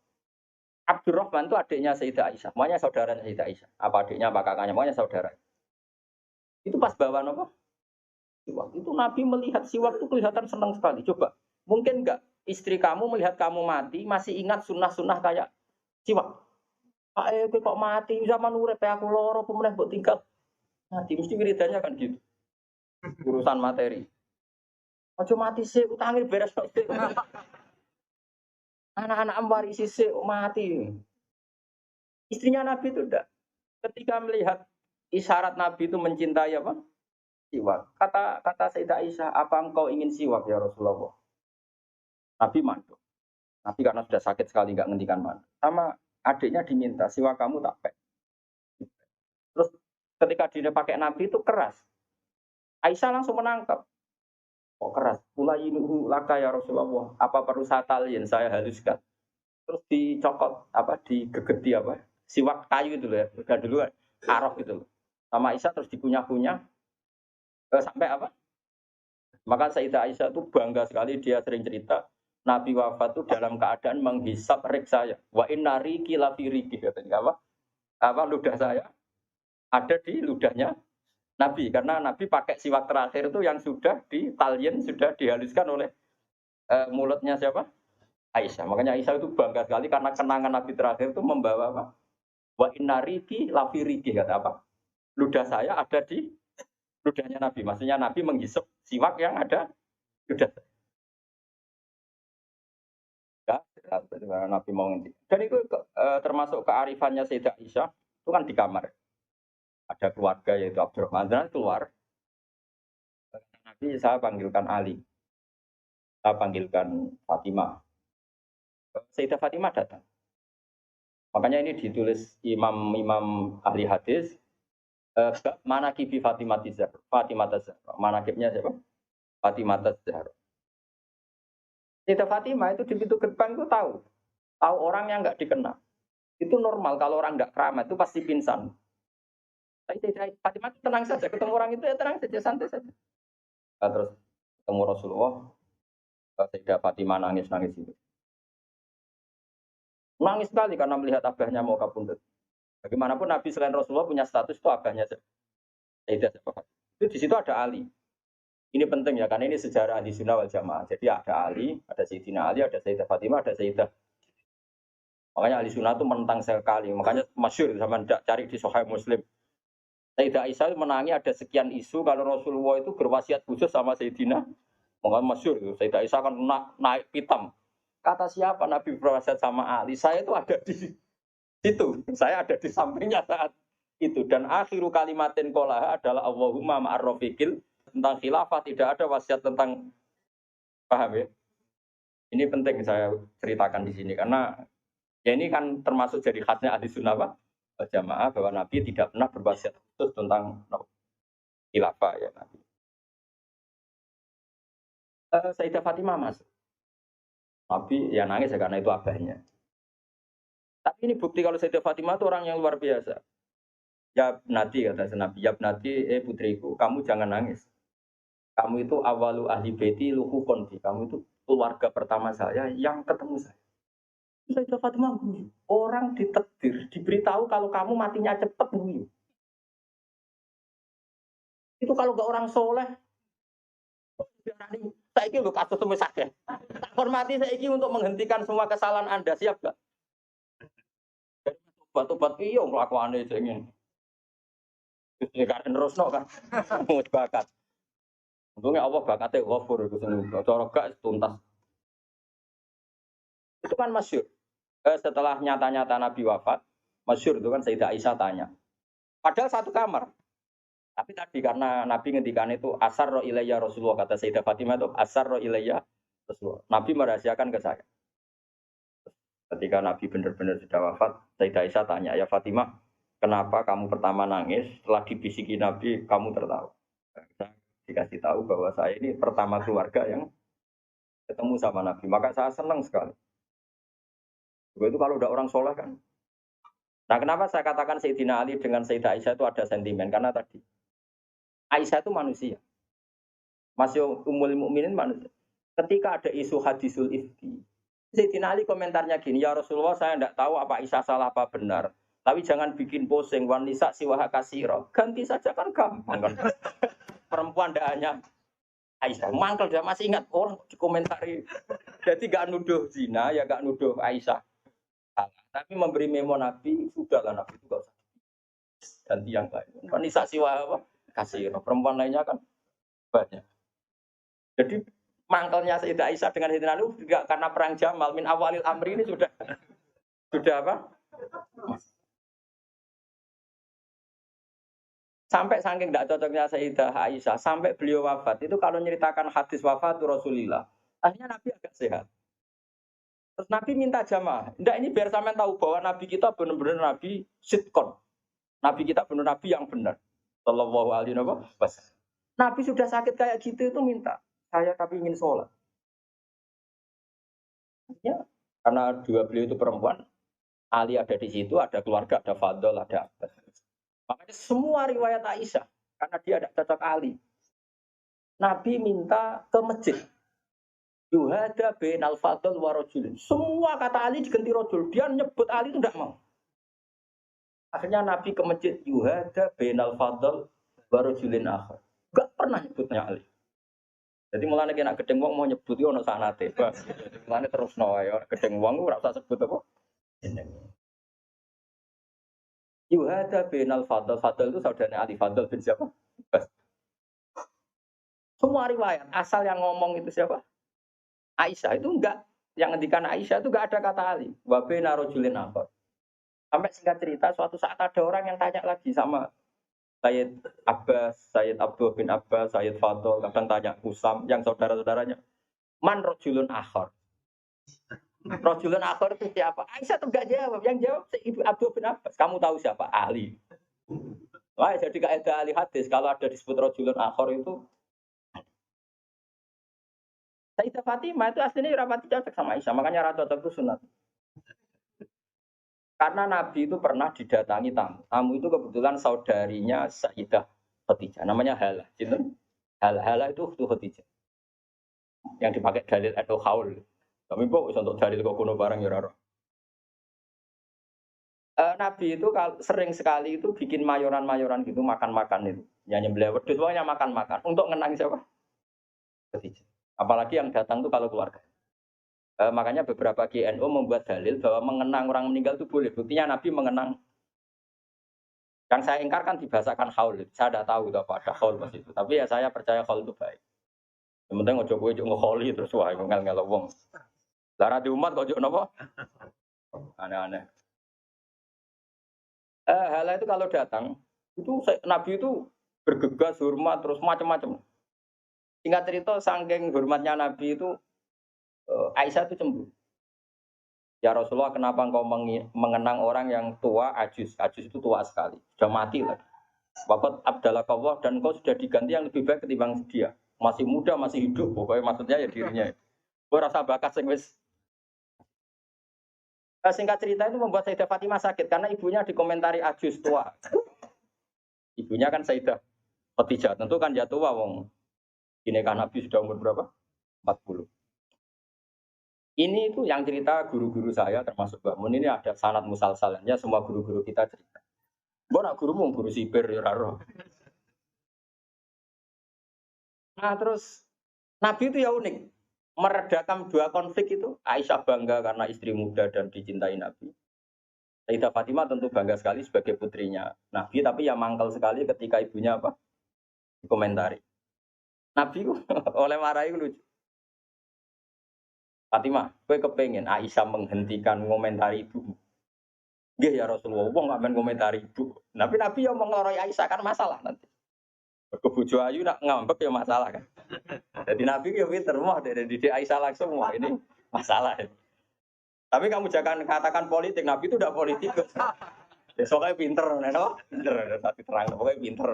Abdurrahman itu adiknya Sayyidah Aisyah, semuanya saudara Sayyidah Aisyah. Apa adiknya, apa kakaknya, semuanya saudara. Itu pas bawa apa? Siwak. Itu Nabi melihat siwak itu kelihatan senang sekali. Coba, mungkin enggak istri kamu melihat kamu mati, masih ingat sunnah-sunnah kayak siwak. Pak kok mati, zaman urip aku loro, pemenang buat tinggal. Mati, mesti wiridannya kan gitu. Urusan materi. Ojo mati sih, utangnya beres. Anak-anak warisi sih mati. Istrinya Nabi itu enggak. Ketika melihat isyarat Nabi itu mencintai apa? Siwak. Kata Sayyidah Aisyah, apa engkau ingin siwak ya Rasulullah? Nabi manduk. Nabi karena sudah sakit sekali enggak ngendikan manduk. Sama adiknya diminta, siwak kamu tak pek. Terus ketika dia pakai Nabi itu keras. Aisyah langsung menangkap. Oh keras. Ulainuhu laka ya Rasulullah. Apa perlu saya talien, saya haluskan. Terus dicokot apa digegeti apa siwak kayu itu loh ya udah dulu arok gitu loh sama Aisyah terus dikunyah-kunyah sampai apa maka Sayyidah Aisyah itu bangga sekali dia sering cerita Nabi wafat itu dalam keadaan menghisap rik saya wa inna riki lafi riki katanya apa ludah saya ada di ludahnya Nabi karena Nabi pakai siwak terakhir itu yang sudah ditalien sudah dihaluskan oleh mulutnya siapa Aisyah. Makanya Aisyah itu bangga sekali karena kenangan Nabi terakhir itu membawa apa? Wa inna riki lafi riki kata apa? Ludah saya ada di ludahnya Nabi. Maksudnya Nabi menghisap siwak yang ada ludah. Ya, Nabi mau ngerti. Dan itu termasuk kearifannya Sayyidah Aisyah itu kan di kamar. Ada keluarga yaitu Abdurrahman dan keluar. Nabi saya panggilkan Ali. Saya panggilkan Fatimah. Sayyidah Fatimah datang. Makanya ini ditulis imam-imam ahli hadis mana kibi Fatimah Zahra. Fatimah Zahra. Manakibnya siapa? Fatimah Zahra. Sayyidah Fatimah itu di pintu gerbang itu tahu orang yang nggak dikenal. Itu normal kalau orang nggak keramat itu pasti pingsan. Tapi Sayyidah Fatimah itu tenang saja, ketemu orang itu ya tenang saja, santai saja. Nah, terus ketemu Rasulullah, Sayyidah Fatimah nangis itu. Nangis sekali karena melihat abahnya mau kabundut. Bagaimanapun Nabi selain Rasulullah punya status itu abahnya Sayyidah Fatimah. Itu di situ ada Ali. Ini penting ya, karena ini sejarah ahli sunnah wal jamaah. Jadi ada Ali, ada Sayyidina Ali, ada Sayyidah Fatimah, ada Sayyidah. Makanya ahli sunnah itu menentang sekali. Makanya masyhur zaman cari di Sahih Muslim. Sayyidah Aisyah menangi ada sekian isu kalau Rasulullah itu berwasiat khusus sama Sayyidina. Makanya masyhur, Sayyidah Aisyah kan naik pitam. Kata siapa Nabi berwasiat sama Ali? Saya itu ada di situ. Saya ada di sampingnya saat itu. Dan akhiru kalimatin qolaha adalah Allahumma ma'arrofiqil. Tentang khilafah tidak ada wasiat tentang paham ya. Ini penting saya ceritakan di sini karena ya ini kan termasuk jadi khasnya ahli sunnah jamaah bahwa Nabi tidak pernah berwasiat khusus tentang khilafah ya Nabi. Sayyidah Fatimah masuk. Nabi ya nangis ya karena itu abahnya. Tapi ini bukti kalau Sayyidah Fatimah itu orang yang luar biasa. Ya Nabi kata Nabi, ya Nabi, putriku, kamu jangan nangis. Kamu itu awalu ahli beti luhu konfi. Kamu itu keluarga pertama saya yang ketemu saya. Sayyidah Fatimah guyu. Orang ditakdir, diberitahu kalau kamu matinya cepat guyu. Itu kalau gak orang soleh, saya ini loh kasus itu sakit. Tak hormati saya ini untuk menghentikan semua kesalahan Anda, siap gak? Obat-obat iya kelakuannya itu ingin. Gak terus no kan, mau bakat. Untungnya Allah bakatnya ghafur itu sendiri. Cara gak tuntas. Itu kan masyhur. Setelah nyata-nyata Nabi wafat, masyhur itu kan Sayyidah Aisyah tanya. Padahal satu kamar. Tapi tadi karena Nabi ngendikan itu asarro ilayya Rasulullah, kata Sayyidah Fatimah itu asarro ilayya Rasulullah. Nabi merahasiakan ke saya. Ketika Nabi benar-benar sudah wafat, Sayyidah Aisyah tanya, ya Fatimah, kenapa kamu pertama nangis? Setelah dibisiki Nabi, kamu tertawa. Saya dikasih tahu bahwa saya ini pertama keluarga yang ketemu sama Nabi. Maka saya senang sekali. Itu kalau udah orang soleh kan. Nah kenapa saya katakan Sayyidina Ali dengan Sayyidah Aisyah itu ada sentimen? Karena tadi Aisyah itu manusia. Masih Ummul Mukminin manusia. Ketika ada isu hadisul ifki, Sayyidina Ali komentarnya gini, ya Rasulullah saya tidak tahu apa Aisyah salah apa benar. Tapi jangan bikin pusing, wanisa siwaha kasiro. Ganti saja kan gampang kan. Perempuan tidak hanya Aisyah. Mangkel dia masih ingat orang dikomentari. Jadi gak nuduh zina, ya gak nuduh Aisyah. Tapi memberi memo Nabi, sudahlah Nabi itu gak usah. Ganti yang lain. Wanisa siwaha apa? Kasih perempuan lainnya kan banyak. Jadi mangkelnya Sayyidah Aisyah dengan Sayyidina Ali juga karena perang Jamal min awalil amri ini sudah apa? Sampai saking tidak cocoknya Sayyidah Aisyah sampai beliau wafat itu kalau nyeritakan hadis wafat Rasulullah, akhirnya Nabi agak sehat. Terus Nabi minta jamaah. Enggak, ini biar sampean tahu bahwa Nabi kita benar-benar Nabi sitkon. Nabi kita benar Nabi yang benar. Sallallahu alaihi wasallam. Nabi sudah sakit kayak gitu itu minta, saya tapi ingin sholat. Ya, karena dua beliau itu perempuan, Ali ada di situ, ada keluarga, ada Fadl, ada Abbas. Makanya semua riwayat Aisyah, karena dia ada cocok Ali. Nabi minta ke masjid. Yuhada bin al-Fadl wa rajulin. Semua kata Ali diganti rajul. Dia nyebut Ali itu tidak mau. Akhirnya Nabi ke masjid Yuhada bin al-Fadl wa rajulin akhir. Enggak pernah nyebutnya Ali. Jadi mulane kena gedeng wong mau nyebut yo ono sanate. Mulane terus ya gedeng wong ora usah sebut apa jenenge. Yuhada bin al-Fadl. Fadl itu saudaranya Ali. Fadl bin siapa? Bas. Semua riwayat asal yang ngomong itu siapa? Aisyah itu enggak. Yang ngendikan Aisyah itu enggak ada kata Ali. Wa bina rajulin akhir. Sampai singkat cerita, suatu saat ada orang yang tanya lagi sama Sayyid Abbas, Sayyid Abdul bin Abbas, Sayyid Fadl, kadang tanya Usam, yang saudara-saudaranya. Man rojulun akhir. Rojulun akhir itu siapa? Aisyah tuh gak jawab. Yang jawab Ibu Abdul bin Abbas. Kamu tahu siapa? Ali. Wah, jadi kaidah ahli hadis. Kalau ada disebut rojulun akhir itu. Sayyidah Fatimah itu aslinya rapati cocok sama Aisyah. Makanya rata cocok itu sunat. Karena Nabi itu pernah didatangi tamu. Tamu itu kebetulan saudarinya Sayyidah Khadijah. Namanya Hala. Hala itu Khadijah. Yang dipakai dalil atau haul. Tapi kok untuk dalil kok kuno barang ya raro. Nabi itu sering sekali itu bikin mayoran-mayoran gitu, makan-makan itu. Yang nyembelih wedhus pokoknya makan-makan. Untuk ngenang siapa? Khadijah. Apalagi yang datang itu kalau keluarga. Makanya beberapa GNU membuat dalil bahwa mengenang orang meninggal itu boleh. Buktinya Nabi mengenang. Yang saya ingkar kan dibahasakan haul. Saya tidak tahu itu apa ada haul pas itu. Tapi ya saya percaya haul itu baik. Yang penting ojo kowe ojo ngeholi terus wae ngel-ngel wong. Lara di umat kok ojo napa? Aneh-aneh. Hala itu kalau datang itu Nabi itu bergegas hormat terus macam-macam. Singkat cerita saking hormatnya Nabi itu Aisyah itu cemburu. Ya Rasulullah, kenapa engkau mengenang orang yang tua, ajus? Ajus itu tua sekali, sudah mati lagi. Waqat abdalakallah dan engkau sudah diganti yang lebih baik ketimbang dia. Masih muda, masih hidup, pokoknya maksudnya ya dirinya. Gue rasa bakat sing wis. Singkat cerita itu membuat Sayyidah Fatimah sakit karena ibunya dikomentari ajus tua. Ibunya kan Sayyidah Khadijah, tentu kan jatuh wong. Ini kan Nabi sudah umur berapa? 40. Ini itu yang cerita guru-guru saya termasuk Mbak Mun ini ada sanad musalsalnya semua guru-guru kita cerita. Mbok nak gurumu guru sipir ya ora. Nah, terus Nabi itu ya unik. Meredakan dua konflik itu. Aisyah bangga karena istri muda dan dicintai Nabi. Sayyidah Fatimah tentu bangga sekali sebagai putrinya Nabi, tapi ya mangkel sekali ketika ibunya apa? Dikomentari. Nabi oleh marahi lucu. Fatimah, kowe kepengen Aisyah menghentikan ngomentari ibu. Nggih ya Rasulullah, wong nggak main komentari ibu. Nabi yang mengeloroi Aisyah kan masalah nanti. Bojo ayu nak ngambek ya masalah kan. Jadi Nabi ya pinter mah dari didik Aisyah langsung wah ini masalah. Tapi kamu jangan katakan politik, Nabi itu udah politik. Besoknya pinter, no? Pinter, tapi terang, pokoknya pinter.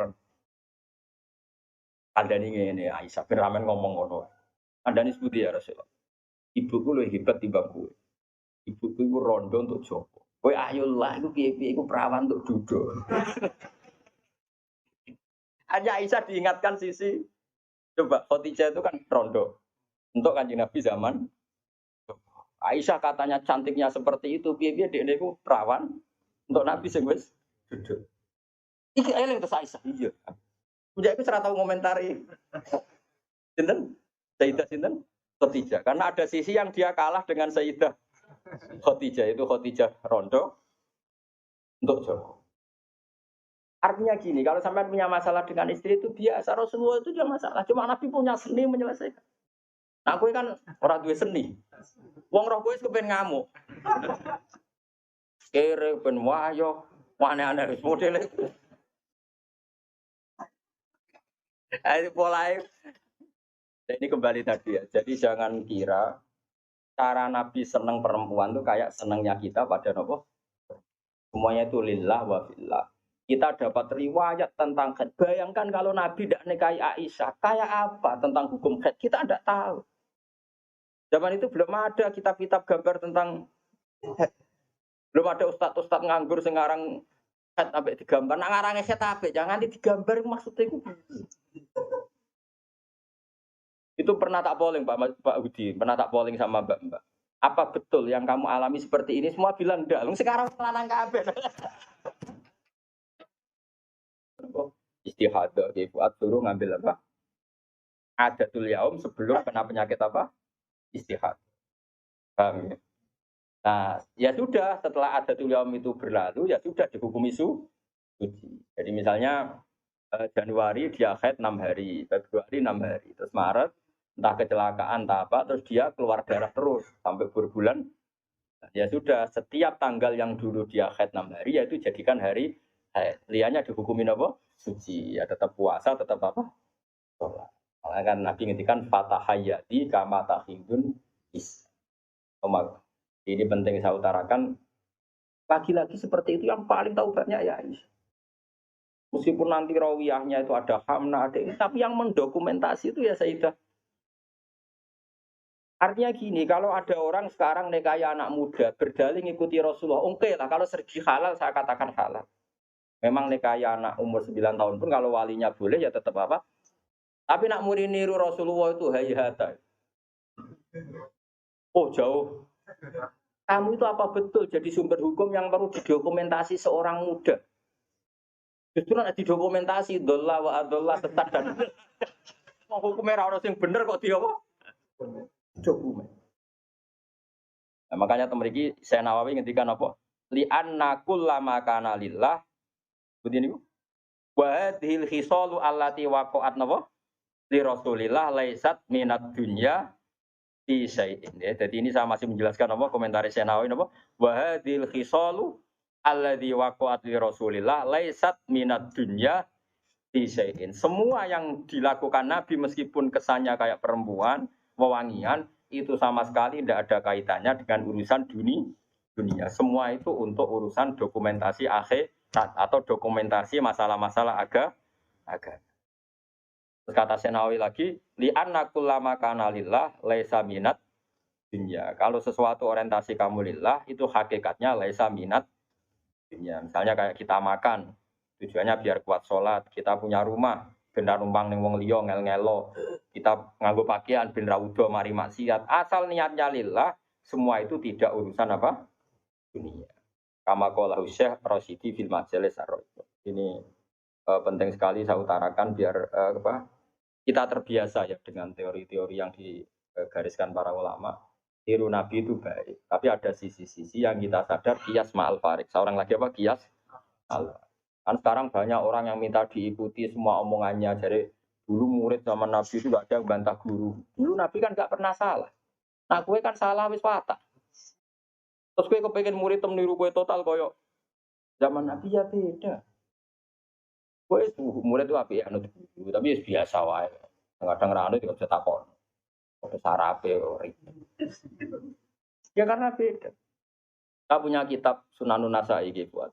Anda ini Aisyah, Firman ngomong ngono. Anda ini sebut ya Rasulullah. Ibuku lebih hebat di bangku. Ibuku itu rondo untuk Joko. Kowe ayolah, itu piye-piye, itu perawan untuk duduk. Hanya Aisyah diingatkan sisi, coba Khadijah itu kan rondo. Untuk Kanjeng Nabi zaman Aisyah katanya cantiknya seperti itu, piye-piye dia itu perawan untuk Nabi sing wis duduk. Iki eling terus Aisyah. Iya. Punya itu serata komentari. Sinten? Sayyidah sinten? Khadijah. Karena ada sisi yang dia kalah dengan Sayyidah Khadijah, itu Khadijah rondo untuk Joko. Artinya gini, kalau sampai punya masalah dengan istri itu biasa, Rasulullah itu juga masalah. Cuma Nabi punya seni menyelesaikan. Nah, gue kan orang dua seni. Wong roh gue kepen ngamuk. Kere ben wayo, aneh-aneh wis modele. Ayo mulai. Ini kembali tadi ya. Jadi jangan kira cara Nabi seneng perempuan tuh kayak senengnya kita pada nopo. Semuanya itu lillah wa fillah. Kita dapat riwayat tentang khed. Bayangkan kalau Nabi tidak nikahi Aisyah, kayak apa tentang hukum khed? Kita tidak tahu. Zaman itu belum ada kitab-kitab gambar tentang khed. Belum ada ustadz-ustadz nganggur sekarang khed sampai digambar. Nah ngarangnya khed apa? Jangan digambar maksudnya itu. Itu pernah tak polling Pak Budi, pernah tak polling sama Mbak. Apa betul yang kamu alami seperti ini? Semua bilang enggak. Sekarang lanang kabeh. Istihadah, Fuad suruh ngambil apa? Adatul yaum sebelum kena penyakit apa? Istihad. Paham ya? Nah, ya sudah setelah adatul yaum itu berlalu, ya sudah dihukumi suci. Jadi misalnya Januari dia haid 6 hari, Februari 6 hari, terus Maret entah kecelakaan entah apa, terus dia keluar darah terus sampai berbulan. Ya sudah, setiap tanggal yang dulu dia haid 6 hari, yaitu jadikan hari haid. Liannya dihukumin apa? Suci. Ya tetap puasa, tetap apa? Sholat. Malah kan Nabi ngintikan fatahayati kama tahidun is. Ini penting saya utarakan. Lagi-lagi seperti itu yang paling tahu banyak ya Aisyah. Meskipun nanti rawiyahnya itu ada hamna, ada ini, tapi yang mendokumentasi itu ya Sayyidah. Artinya gini, kalau ada orang sekarang nikahi anak muda, berdalih ngikuti Rasulullah, oke lah, kalau segi halal saya katakan halal. Memang nikahi anak umur 9 tahun pun kalau walinya boleh ya tetap apa. Tapi nak murid niru Rasulullah itu hayata. Oh jauh. Kamu itu apa betul jadi sumber hukum yang perlu didokumentasi seorang muda? Justru nak didokumentasi dolla wa adolla tetap dan mau hukumnya orang yang bener kok dia apa? Dokumen. Nah, makanya temeriki saya Nawawi ngendikan apa? Li anna kullama kana lillah. Begini Bu. Wa hadhil khisalu allati waqa'at napa? Li Rasulillah laisat minad dunya fi syai'in. Ya, jadi ini saya masih menjelaskan apa komentar saya Nawawi napa? Wa hadhil khisalu allati waqa'at li Rasulillah laisat minad dunya fi syai'in. Semua yang dilakukan Nabi meskipun kesannya kayak perempuan, wewangian, itu sama sekali tidak ada kaitannya dengan urusan dunia. Semua itu untuk urusan dokumentasi akhirat atau dokumentasi masalah-masalah agama. Terus kata Senawi lagi, li anna kullama kana lillah laisa minat dunya. Kalau sesuatu orientasi kamu lillah itu hakikatnya laisa minat dunya. Misalnya kayak kita makan, tujuannya biar kuat sholat. Kita punya rumah, benar numpang ning wong liya ngel-ngelo. Kita nganggo pakaian ben ra udo mari maksiat. Asal niatnya lillah, semua itu tidak urusan apa? Dunia. Kama qala Syekh Rasyidi fil Majalis Ar-Raid. Ini penting sekali saya utarakan biar kita terbiasa ya dengan teori-teori yang digariskan para ulama. Tiru Nabi itu baik, tapi ada sisi-sisi yang kita sadar kias ma'al farik. Seorang lagi apa kias? Kan sekarang banyak orang yang minta diikuti semua omongannya. Jadi dulu murid zaman Nabi itu gak ada yang bantah guru. Dulu Nabi kan gak pernah salah. Nah gue kan salah wis watak. Terus gue kepengen murid niru gue total koyo zaman Nabi ya beda. Gue murid itu api anut guru, tapi biasa wae. Kadang rano juga bisa takon. Kode sarape ya karena beda. Kita punya kitab Sunanun Nasai buat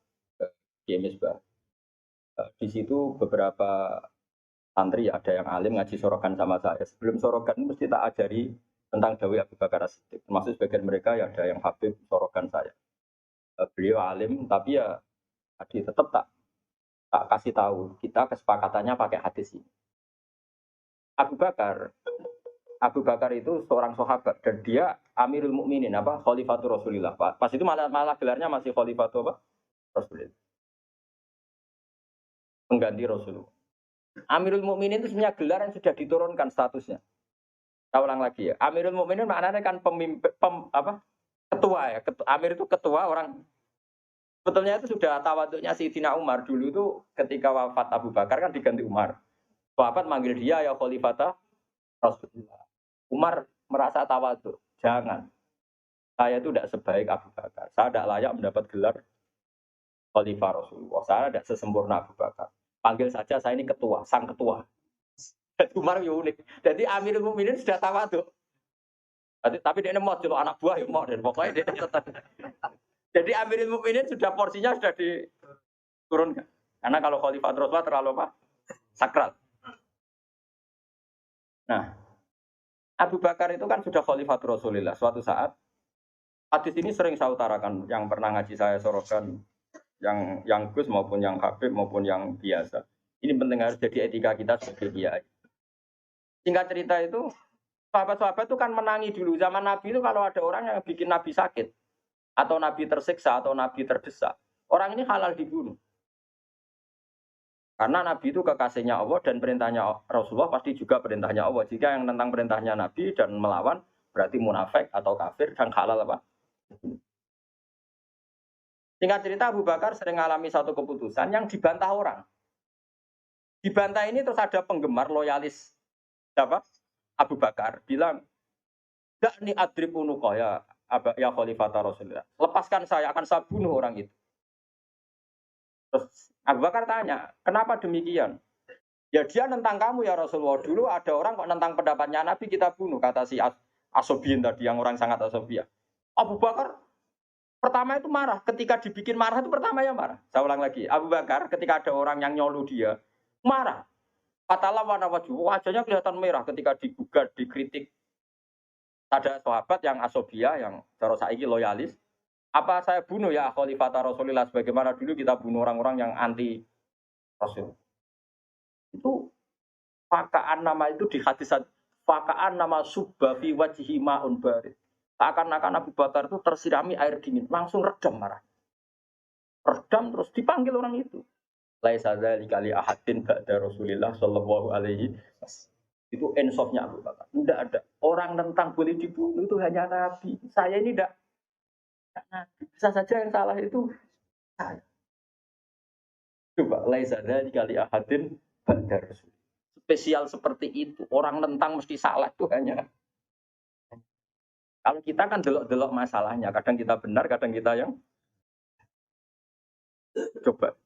James Bah. Di situ beberapa santri ada yang alim ngaji sorokan sama saya. Sebelum sorokan mesti tak ajari tentang Dawi Abu Bakar As-Siddiq. Termasuk sebagian mereka ya ada yang habib sorokan saya. Beliau alim tapi ya tetap tak kasih tahu. Kita kesepakatannya pakai hadis ini. Abu Bakar itu seorang sahabat dan dia Amirul Mukminin Khalifatur Rasulillah. Pas itu malah gelarnya masih Khalifatur Rasulillah. Pengganti Rasulullah. Amirul Mukminin itu sebenarnya gelar yang sudah diturunkan statusnya. Saya ulang lagi ya. Amirul Mukminin maknanya kan pemimpin ketua ya. Amir itu ketua orang. Sebetulnya itu sudah tawaduknya Sayyidina Umar dulu itu ketika wafat Abu Bakar kan diganti Umar. Sahabat manggil dia ya Khalifata Rasulullah. Umar merasa tawaduk. Jangan. Saya itu tidak sebaik Abu Bakar. Saya tidak layak mendapat gelar Khalifah Rasulullah. Saya tidak sesempurna Abu Bakar. Panggil saja saya ini ketua, sang ketua. Umar unik. Jadi Amirul Mukminin sudah tawaduk. Tapi dia mau celok anak buah ya mau dan pokoknya dia tetap. Jadi Amirul Mukminin sudah porsinya sudah diturunkan. Karena kalau Khalifah Rasulullah terlalu sakral. Nah, Abu Bakar itu kan sudah Khalifah Rasulullah. Suatu saat hadis ini sering saya utarakan yang pernah ngaji saya sorokan yang Gus maupun yang Habib maupun yang biasa. Ini penting harus jadi etika kita sebagai kiai. Singkat cerita itu sahabat-sahabat itu kan menangi dulu zaman Nabi itu kalau ada orang yang bikin Nabi sakit atau Nabi tersiksa atau Nabi terdesak, orang ini halal dibunuh. Karena Nabi itu kekasihnya Allah dan perintahnya Rasulullah pasti juga perintahnya Allah. Jika yang tentang perintahnya Nabi dan melawan berarti munafik atau kafir dan halal apa? Singkat cerita Abu Bakar sering mengalami satu keputusan yang dibantah orang. Dibantah ini terus ada penggemar loyalis siapa? Abu Bakar bilang, "Dak ni adrib unuqa ya Khalifah Rasulullah. Lepaskan saya akan saya bunuh orang itu." Terus Abu Bakar tanya, kenapa demikian? Ya dia nentang kamu ya Rasulullah. Dulu ada orang kok nentang pendapatnya Nabi kita bunuh. Kata si Asobian tadi yang orang sangat asobia. Abu Bakar pertama itu marah. Ketika dibikin marah itu pertama ya marah. Saya ulang lagi. Abu Bakar ketika ada orang yang nyolu dia. Marah. Katalah warna wajahnya kelihatan merah ketika digugat, dikritik. Ada sahabat yang asobia, yang cara saiki loyalis. Apa saya bunuh ya Khalifah Rasulullah sebagaimana dulu kita bunuh orang-orang yang anti Rasul. Itu fakaan nama itu di hadis fakaan nama subba fi wajhi ma'un barid. Seakan-akan Abu Bakar itu tersirami air dingin, langsung redam marah. Redam terus dipanggil orang itu. Laisa dzalika li ahadin ba'da Rasulillah sallallahu alaihi wasallam. Itu ensofnya Abu Bakar. Tidak ada orang tentang boleh dibunuh itu hanya Nabi. Saya ini tidak Nabi. Bisa saja yang salah itu saya. Coba laisa dzalika li ahadin ba'da Rasul. Spesial seperti itu. Orang tentang mesti salah itu hanya. Kalau kita kan delok-delok masalahnya. Kadang kita benar, kadang kita yang coba.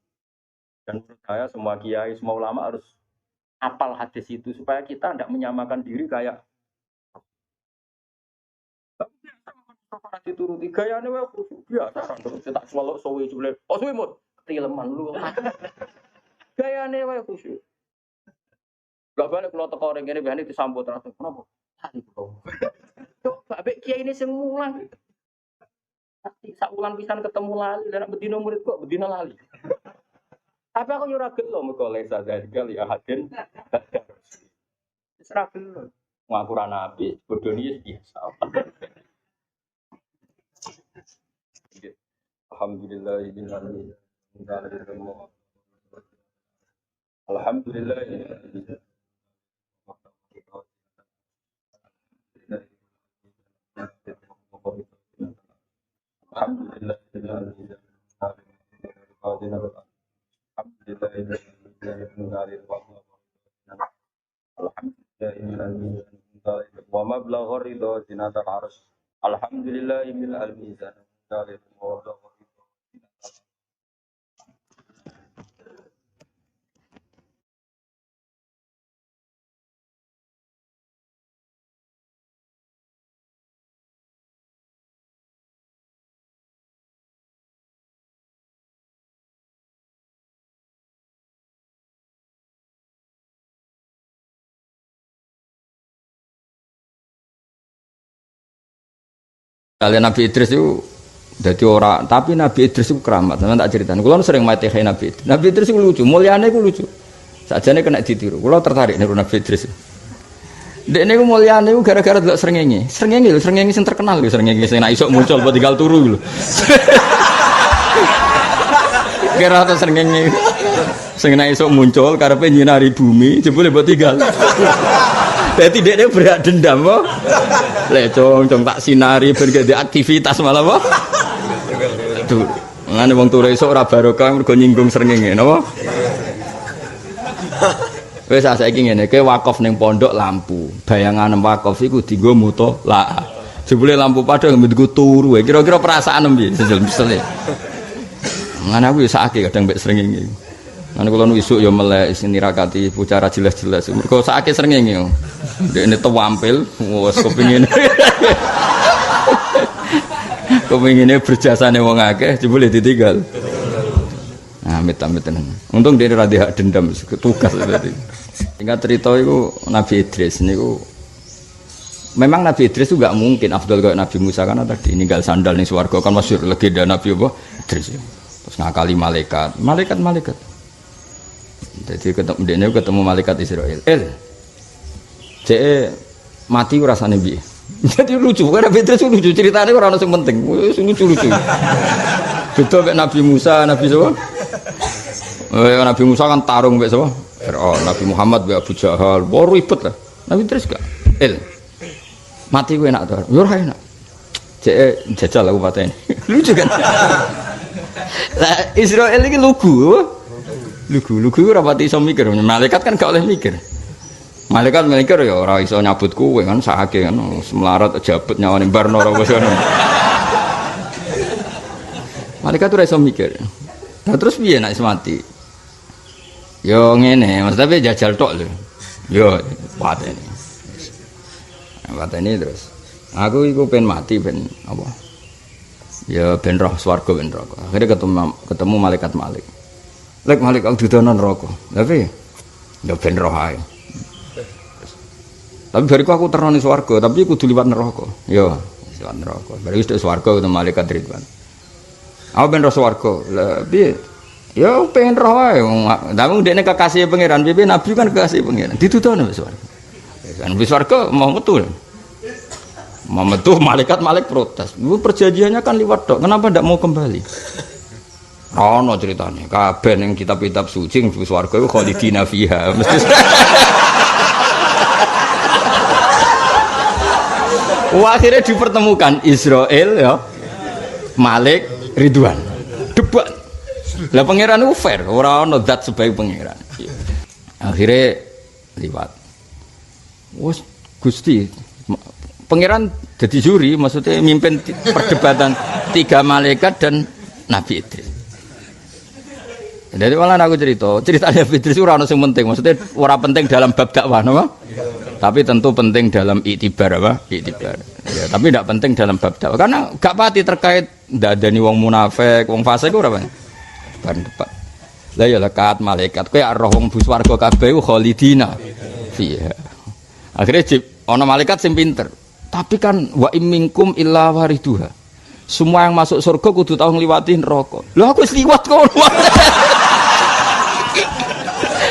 Dan menurut saya semua kiai, semua ulama harus hafal hadis itu supaya kita tidak menyamakan diri kayak dituruti gayane wae khusyuk biasa terus tak swalok sowe jule. Oh suwe mut ketileman lu. Gayane wae khusyuk. Gak balik kalau teko ring ngene biasane disambut terus. Kenapa? Tadi kok. Coba mbek kiai ini sing mulang. Pasti sak ulang pisan ketemu lali dan bedino murid kok bedino lali. Tapi aku yo ora gelo mergo lesa dari kali ahadin. Wis ora gelo. Ngaku ra nabi, bodoni biasa. Alhamdulillah Alhamdulillah wa mablagh ridha zinatal arsh alhamdulillah bil almizan dalil wa kalian Nabi Idris itu jadi orang, tapi Nabi Idris itu keramat. Saya tak cerita. Kalau sering mati kayak Nabi Idris. Nabi Idris itu lucu, mulianya itu lucu. Sajane kena ditiru. Kalau tertarik nih Nabi Idris. Dek ini mulianya itu gara-gara tidak srengenge. Srengenge sing terkenal lho, srengenge sing nak isok muncul buat tinggal turu lho. Kira atau srengenge sing nak isok muncul karepe nyinari bumi, jebule buat tinggal. Berarti dia berat dendam kok. Lecong tak sinari ben aktivitas malah kok. Aduh, ngene wong turu esuk ora barokah mergo nyinggung srengenge napa? Wis saiki ngene, kowe wakaf ning pondok lampu. Bayangan wakaf iku dienggo mutolak. Jebule lampu padha nggo turu. Kira-kira perasaan piye? Sesel-sesel. Ngene aku ya sakake kadang mbek srengenge. Nanti kalau isuk ya melek sini rakati bicara jelas-jelas. Mereka sakit srengenge. Dekne tampil wis kepengin. Kepengine berjasane wong akeh jebule ditinggal. Nah, amit-amit tenan. Untung dia ora hak dendam tugas berarti. Tinggal cerita iku Nabi Idris niku memang Nabi Idris itu enggak mungkin afdal kayak Nabi Musa karena tadi ninggal sandal ning swarga kan masyhur legenda Nabi apa Idris. Terus ngakali malaikat. Jadi ketemu malaikat Israel. Cek mati rasane piye? Jadi lucu, karena Petrus lucu ceritanya ora ono sing penting. Lucu-lucu. Beda mek Nabi Musa, Nabi sapa? Nabi Musa kan tarung mek sapa? Fir'aun, Nabi Muhammad mek Abu Jahal. Wah ribet lah. Nabi Idris gak? Mati ku enak to. Yo ora enak. Cek jajal aku pateni. Lucu kan? Lah Israel iki lugu. Lugu rapati iso mikir, malaikat kan gak oleh mikir. Malaikat mikir ya ora iso nyabut kowe kan sakake kan melarat jabat nyawane barno ora wis ngono. Malaikat ora iso mikir. Nah terus piye nek mati? Yo ngene, maksudnya jajal tok lho. Yo pateni. Pateni terus. Aku iku pengen mati ben apa? Ya ben roh swarga ben neraka. Akhirnya ketemu malaikat Malik. Lek Malik aku didono neraka. Tapi ya ben roh ae. Tapi bariku aku terno ning swarga, tapi kudu liwat neraka. Ya, liwat neraka. Bari wis swarga ketemu malaikat Ridwan. Aku ben roh swarga. Lah piye? Ya pengen roh ae. Tapi ndekne kekasih pangeran, piye nabi kan kekasih pangeran. Ditudono wis swarga. Kan wis swarga mau metu. Mau metu malaikat Malik protes. Lu perjanjiannya kan liwat tok. Kenapa ndak mau kembali? Ono ceritanya, kabeh ning kitab-kitab suci ning swarga iku khalidina fiha. Mesti akhirnya dipertemukan Israel ya, Malik, Ridwan. Debat. Lah pangeran itu fair, ora ono zat sebaik pangeran. Akhirnya liwat. Wes Gusti pangeran jadi juri, maksudnya mimpin perdebatan 3 malaikat dan Nabi Idris. Jadi malah aku ceritanya Idris ora ono sing penting, maksudnya ora penting dalam bab dakwah, napa? Tapi tentu penting dalam iktibar apa? Iktibar. Ya, tapi tidak penting dalam bab dakwah karena gak pati terkait ndadani wong munafik, wong fasik ora apa. Bareng debat. Lah ya lekat malaikat kowe roh wong bus warga kabeh khalidina. Iya. Akhirnya ana malaikat sing pinter. Tapi kan wa imminkum illa wariduha. Semua yang masuk surga kudu tau ngliwati neraka. Lho aku wis liwat kok.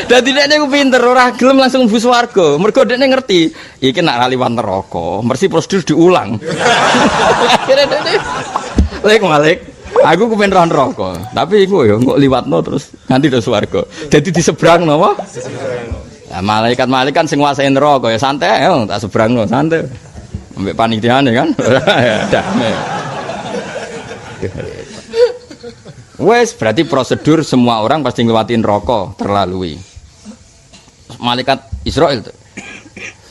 Dadi dekne ku pinter ora gelem langsung mlebu swarga. Mergo dekne ngerti iki nek liwat neraka, mesti prosedur diulang. Akhire dekne lek malik. Aku kepen roh neraka, tapi iku ya kok liwatno terus nganti do swarga. Dadi disebrang napa? Lah malaikat-malaikat kan sing nguasai neraka ya santai ya tak sebrangno santai. Ambek panitiane kan. Damai. Wes berarti prosedur semua orang pasti nglewatin neraka terlalui. Malaikat Israel tuh.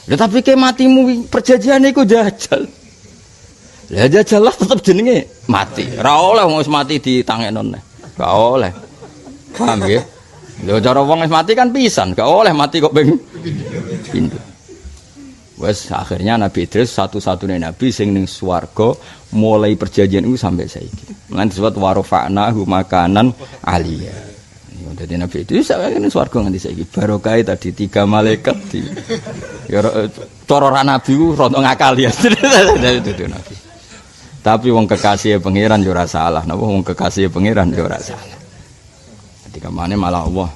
Ya, tapi ke matimu perjanjian iku jajal. Lah jajal lah tetep jenenge mati. Ora oleh wong wis mati ditangekno neh. Gak oleh. Paham nggih? Lho cara wong wis mati kan pisan, gak oleh mati kok ping pindho. Wes akhirnya Nabi Idris satu-satunya nabi sing ning swarga mulai perjanjian itu sampai saiki. Lan disebut warofa'nahu makanan aliyah. Dadi Nabi itu sak ning swarga nganti saiki. Barokah tadi 3 malaikat di ya cara ra nabi ku rada ngakal ya. Dadi nabi. Tapi wong kekasih pangeran yo ora salah. Napa wong kekasih pangeran yo ora salah. Ketika mana malah Allah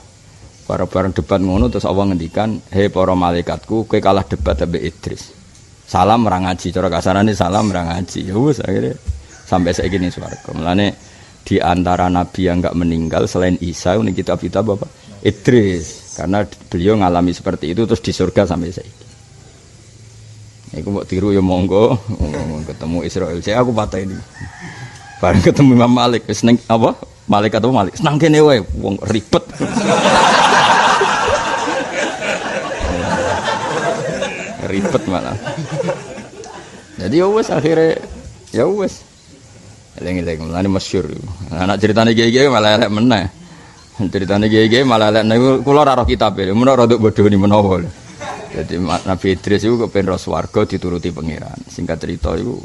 bareng-bareng debat ngono terus Allah ngendikan, "Hei para malaikatku, kowe kalah debat ambek Idris. Salam ra ngaji, cara kasarane salam ra ngaji." Ya wis akhirnya sampai saiki ning swarga. Mulane di antara nabi yang enggak meninggal selain Isa ini kitab-kitab apa? Idris. Karena beliau ngalami seperti itu terus di surga sampai saiki. Iku mbok tiru ya monggo, ketemu Israil. Saya aku patah ini. Bareng ketemu Imam Malik wis ning apa? Malaikat apa Malik? Senang kene wae, wong ribet. Ribet malah. Jadi ya wis akhirnya ya wis. Eleng-eleng mulane masyhur. Anak ceritane kiye-kiye malah elek meneh. Ceritane kiye-kiye malah elek niku kula ora roh kitabe. Menawa rada bodhoni menawa. Jadi Nabi Idris iku kepen roh swarga dituruti pangeran. Singkat cerita iku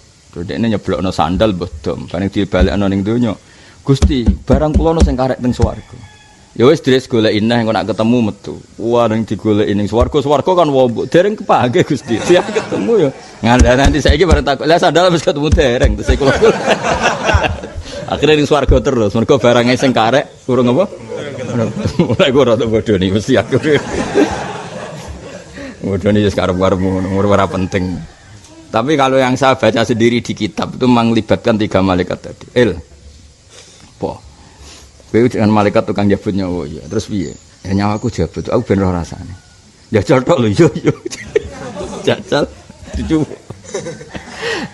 dhekne nyeblokno sandal mbah dom, bareng dibalekno ning donya. Gusti, barang kula ono sing karek teng swarga. Ya wis Idris goleki neh engko nak ketemu metu. Wah ning digoleki ning swarga kan wombok dereng kepake Gusti. Siap ketemu ya. Ngandha nanti saiki bareng takok. Lah sandal wis ketemu dereng terus kula. Akhirnya ning swarga terus. Mergo barange sing karek urung apa? Mulai gua rada bodoni mesti aku. Bodoni wis karep-karep ngono, ora penting. Tapi kalau yang saya baca sendiri di kitab itu melibatkan 3 malaikat tadi. Kowe dengan malaikat tukang jabut nyawa ya. Terus piye? Ya nyawaku jabut, aku ben roh rasane. Jajal tok lho yo. Jajal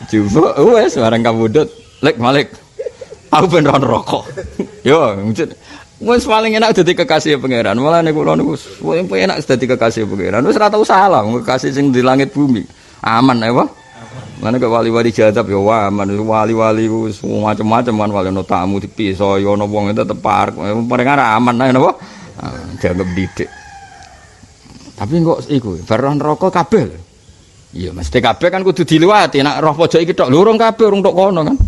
coba wes barang kabudut lek Malik. Aku ben roh neraka. Yo, wis paling enak dadi kekasih pangeran. Malah nek kula niku paling enak dadi kekasih pangeran. Wis ora tau salah kekasih sing di langit bumi. Aman apa? Mana ke wali-wali jadab ya wah, wali-wali ku macam-macam kan wali ono tamu dipisah ya ono wong tetep parek. Mereka aman ae napa? Dianggap didik. Tapi kok iku bar neraka kabeh. Iya mesti kabeh kan kudu diliwati. Nek roh pojok iki tok lurung kabeh urung tok kono kan.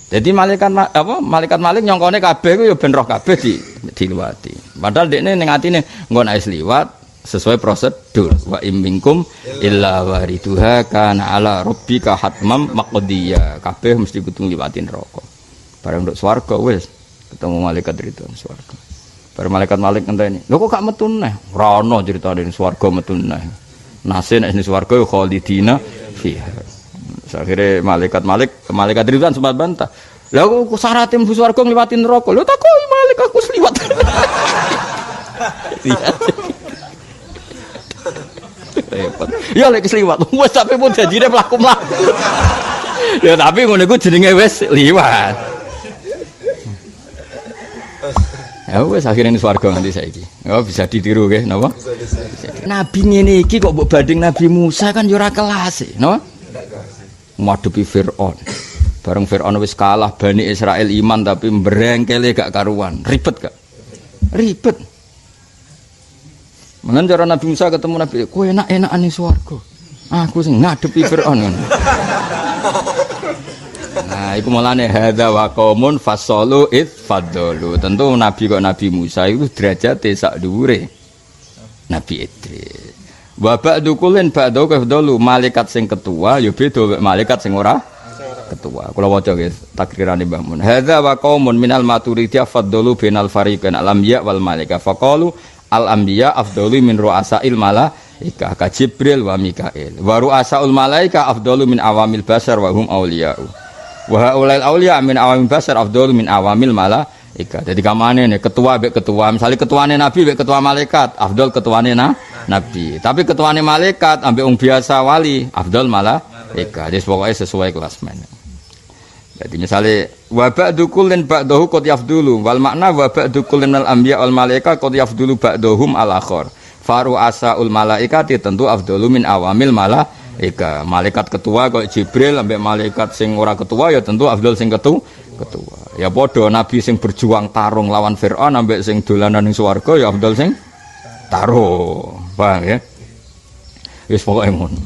Jadi malaikat apa? Malaikat Malik nyongkone kabeh ku ya ben roh kabeh diliwati. Padahal dekne ning atine engko nek wis liwat sesuai prosedur wa imminkum illa wariduha kana ala rabbika hatmam maqdiya kabeh mesti kudu ngliwati neraka bareng nduk swarga wis ketemu malaikat itu swarga bareng malaikat Malik ngenteni lho kok gak metu neh ora ono critane swarga metu neh nase nek ning swarga khalidina fiha akhire malaikat itu kan sempat bantah lha kok syaratnya mlebu swarga ngliwati neraka lho takoki Malik aku sliwat repot. Ya lek kesliwat. Wes sampe pun janjine mlaku-mlaku. Ya tapi ngono iku jenenge wis liwat. Ya wis akhire ning swarga nganti saiki. Oh bisa ditiru nggih, napa? Nabi ngene iki kok mbok banding Nabi Musa kan ya ora kelas e, napa? Ngadepi Firaun. Bareng Firaun wis kalah Bani Israil iman tapi mbrengkele gak karuan. Ribet gak? Ribet. Mengen cara Nabi Musa ketemu Nabi, kowe enak-enakan ning swarga. Aku sing ngadepi Firaun. Nah, iku mulane hadza wa qaumun fasalu id fadlu. Tentu Nabi kok Nabi Musa itu derajate sak dhuwure Nabi Idris. Wa ba'du kullin ba'du kafdalu malaikat sing ketua ya beda malaikat sing ora ketua. Kula waca nggih takrirane Mbah Mun. Hadza wa qaumun minal maturidiyah faddalu bainal fariqain al-anbiya wal malaika faqalu al-anbiya afdalu min ru'asail malaika ka Jibril wa Mikail. Wa ru'asaul malaika afdalu min awamil basar wa hum auliya'u. Wa haulail auliya min awamil basar afdalu min awamil malaika. Jadi kamane nih ketua mbek ketua, misalnya ketuane nabi mbek ketua malaikat, afdal ketuane nabi. Tapi ketuane malaikat ambek wong biasa wali, afdal malaika. Jadi pokoknya sesuai kelas men. Jadi misalnya wa ba'du kullin ba'dahu qad yafdulu wal makna wa ba'du kullin al anbiya wal malaika qad yafdulu ba'dahum al akhar. Faru asaul malaikati tentu afdalu min awamil malaika. Malaikat ketua kok Jibril ambek malaikat sing ora ketua ya tentu afdal sing ketua. Ya padha nabi sing berjuang tarung lawan Firaun ambek sing dolanan ning swarga ya afdal sing tarung. Paham ya? Wis pokoke ngono.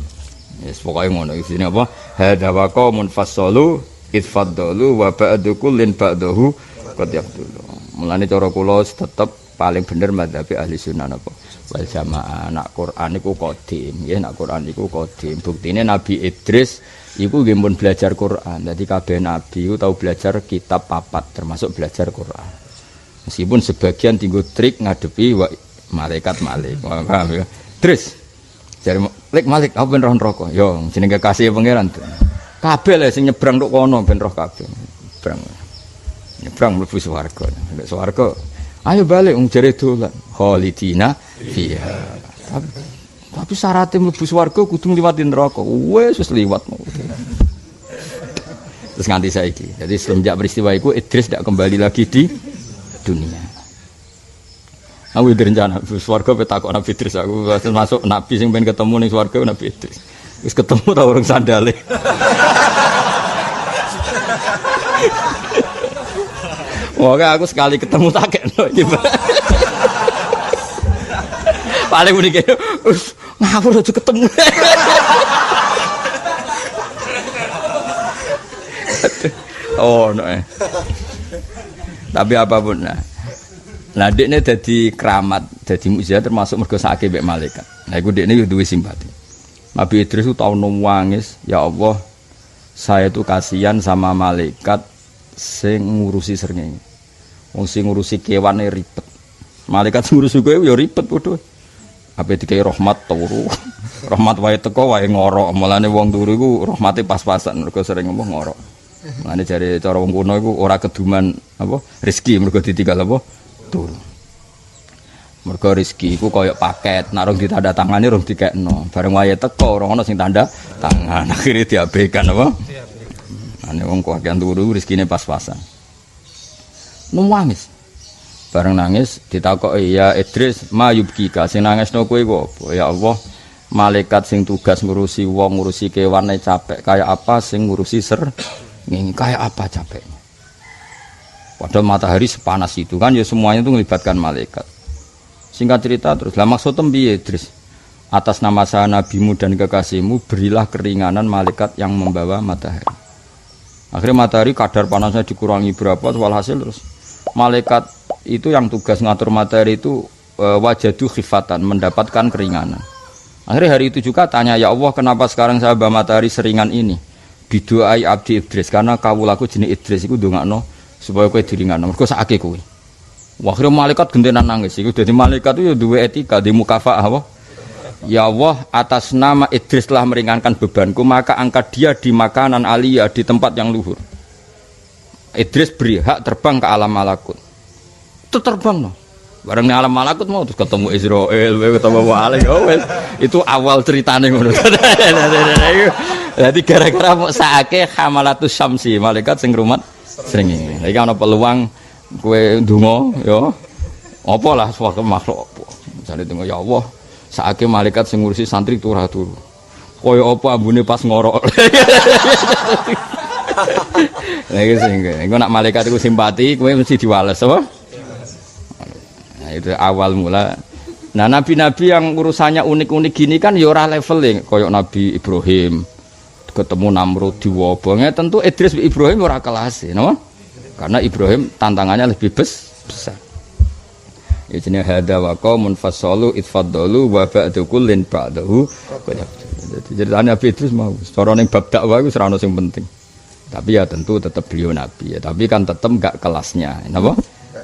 Wis pokoke ngono. Isine apa? Hadza wa qaumun fassalu itfaddalu wa ba'du kullin ba'dahu qad yafdulu. Mulane cara kula tetep paling bener madzhab ahli sunnah napa wal jamaah. Nak Quran iku qadim, nggih nak Quran iku qadim. Buktine Nabi Idris iku nggih pun belajar Quran. Dadi kabeh nabi iku tau belajar kitab papat termasuk belajar Quran. Meskipun sebagian tinggo trik ngadepi malaikat. Paham ya? Idris jare lek Malik apa ben roh neraka? Yo jenenge kekasih pangeran. Kabeh lho sing nyebrang tok kono ben roh kabeh. Nyebrang mlebu swarga. Nek swarga, ayo balik wong jare dolan. Khalidina fiha. Tapi syaratnya mlebu swarga kudu ngliwati neraka. Wis liwat. Terus nganti saiki. Jadi semenjak peristiwa itu Idris tidak kembali lagi di dunia. Aku direncana swarga petakok Nabi Idris aku masuk nabi sing pengen ketemu ning swarga Nabi Idris. Wis ketemu ta urung sandale. Moga aku sekali ketemu tak kena iki. Paling muni kene, ngawur aja ketemu. Oh, no. Tapi apapun nah dekne dadi keramat, dadi mukjizat termasuk mergo sakake mbek malaikat. Nah iku dekne yo duwe simpati. Nabi Idris itu tahu nangis, ya Allah, saya itu kasihan sama malaikat sing ngurusi srengenge. Wong sing ngurusi kewane ribet. Malaikat sing ngurusi kowe ya ribet padha. Ape dikai rahmat turu. Rahmat wae teko wae ngorok. Mulane wong turu iku rahmate pas-pasan mergo sering ngomong ngorok. Mulane jare cara wong kuno iku ora keduman apa rezeki mergo ditinggal apa turu. Mergo rezeki iku koyo paket, nek rong ditanda tangane rong dikekno. Bareng wae teko ora ono sing tanda tangan. Akhire diabaikan apa? Ane wong kakean turu rezekine pas-pasan. Nangis. Bareng nangis ditakoki ya Idris, mayubkika sing nangisno kowe iku apa? Ya Allah, malaikat sing tugas ngurusi wong, ngurusi kewane capek kaya apa sing ngurusi ngene kaya apa capeknya. Padahal matahari sepanas itu kan ya semuanya itu melibatkan malaikat. Singkat cerita terus, lah maksud piye Idris? Atas nama saya nabimu dan kekasihmu berilah keringanan malaikat yang membawa matahari. Akhirnya matahari kadar panasnya dikurangi berapa, walhasil terus malaikat itu yang tugas ngatur matahari itu wajadu khifatan, mendapatkan keringanan. Akhirnya hari itu juga tanya, ya Allah kenapa sekarang saya bawa matahari seringan ini? Bidu'ai abdi Idris, karena kawulaku jenis Idris itu ndongakno supaya kowe diringanno. Mergo sakake kowe. Akhirnya malaikat gentenan nangis. Iku dadi malaikat itu duwe etika, di mukafaah apa? Ya Allah, atas nama Idris telah meringankan bebanku, maka angkat dia di makanan aliyah, di tempat yang luhur. Idris beri hak terbang ke alam malakut. Itu terbang no. Bareng ning alam malakut mau terus ketemu Israel, ketemu Wali. Oh wes, itu awal ceritane ngono. Jadi gara-gara mau saake hamalatus syamsi, malaikat sing rumat srengenge. Iki ana peluang kowe ndonga ya. Apa lah suatu makhluk apa. Misale ndonga ya Allah, saake malaikat sing ngurusi santri turu. Kaya apa ambune pas ngorok. Lah iki sing engko nak malaikat iku simpati, kowe mesti diwales apa? Itu awal mula. Nah nabi-nabi yang urusannya unik-unik gini kan ya ora leveling koyok Nabi Ibrahim ketemu Namrud diwobongnya tentu Idris Ibrahim ora kelas no? Karena Ibrahim tantangannya lebih besar. Ya jenenge hadza wa qaumun fasalu itfaddalu wa ba'du kullin ba'dahu. Jadi ceritane Nabi Idris mau cara ning bab dakwah iku ora ono sing penting. Tapi ya tentu tetap beliau nabi ya, tapi kan tetap enggak kelasnya. Napa?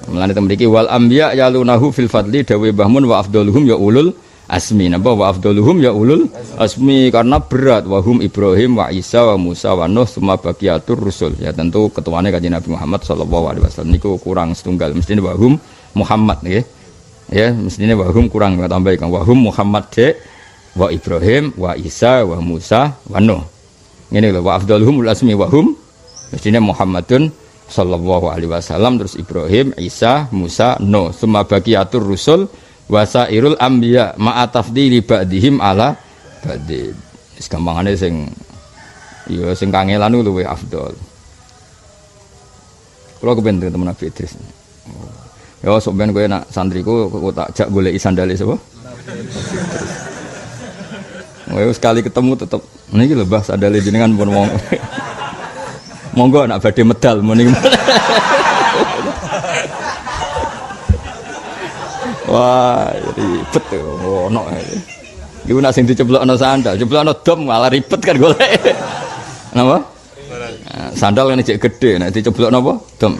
Mulane mriki wal anbiya yalunahu fil fadli dawe bahmun wa afdaluhum ya ulul asmi. Napa wa afdaluhum ya ulul asmi karena berat wahum Ibrahim wa Isa wa Musa wa Nuh summa baqiyatur rusul. Ya tentu ketuane Kanjeng Nabi Muhammad sallallahu alaihi wasallam niku kurang setunggal mestine wahum Muhammad nggih. Ya, mestine wahum kurang tambah kan wahum Muhammad de wa Ibrahim wa Isa wa Musa wa Nuh. Ngene lho wa afdaluhum ul asmi wahum mestine Muhammadun sallallahu alaihi wasallam terus Ibrahim, Isa, Musa, Nuh, summa baqiyatur rusul wasairul anbiya ma'a tafdili ba'dihim ala ba'din. Wis gampangane sing ya sing kangelan luwih afdal. Kula kepen temen Nabi Idris. Ya sok ben kowe nak santriku kok tak jak goleki sandale sapa? Kowe sekali ketemu tetep niki lho Mbah sandale jenengan pun wong. Monggo nak badhe medal muni. Wah, ribet ono. Iku nak sing diceblokno sandal, ceblokno dom malah ribet kan golek. Napa? Sandal kan cek gede, nek diceblokno apa? Dom.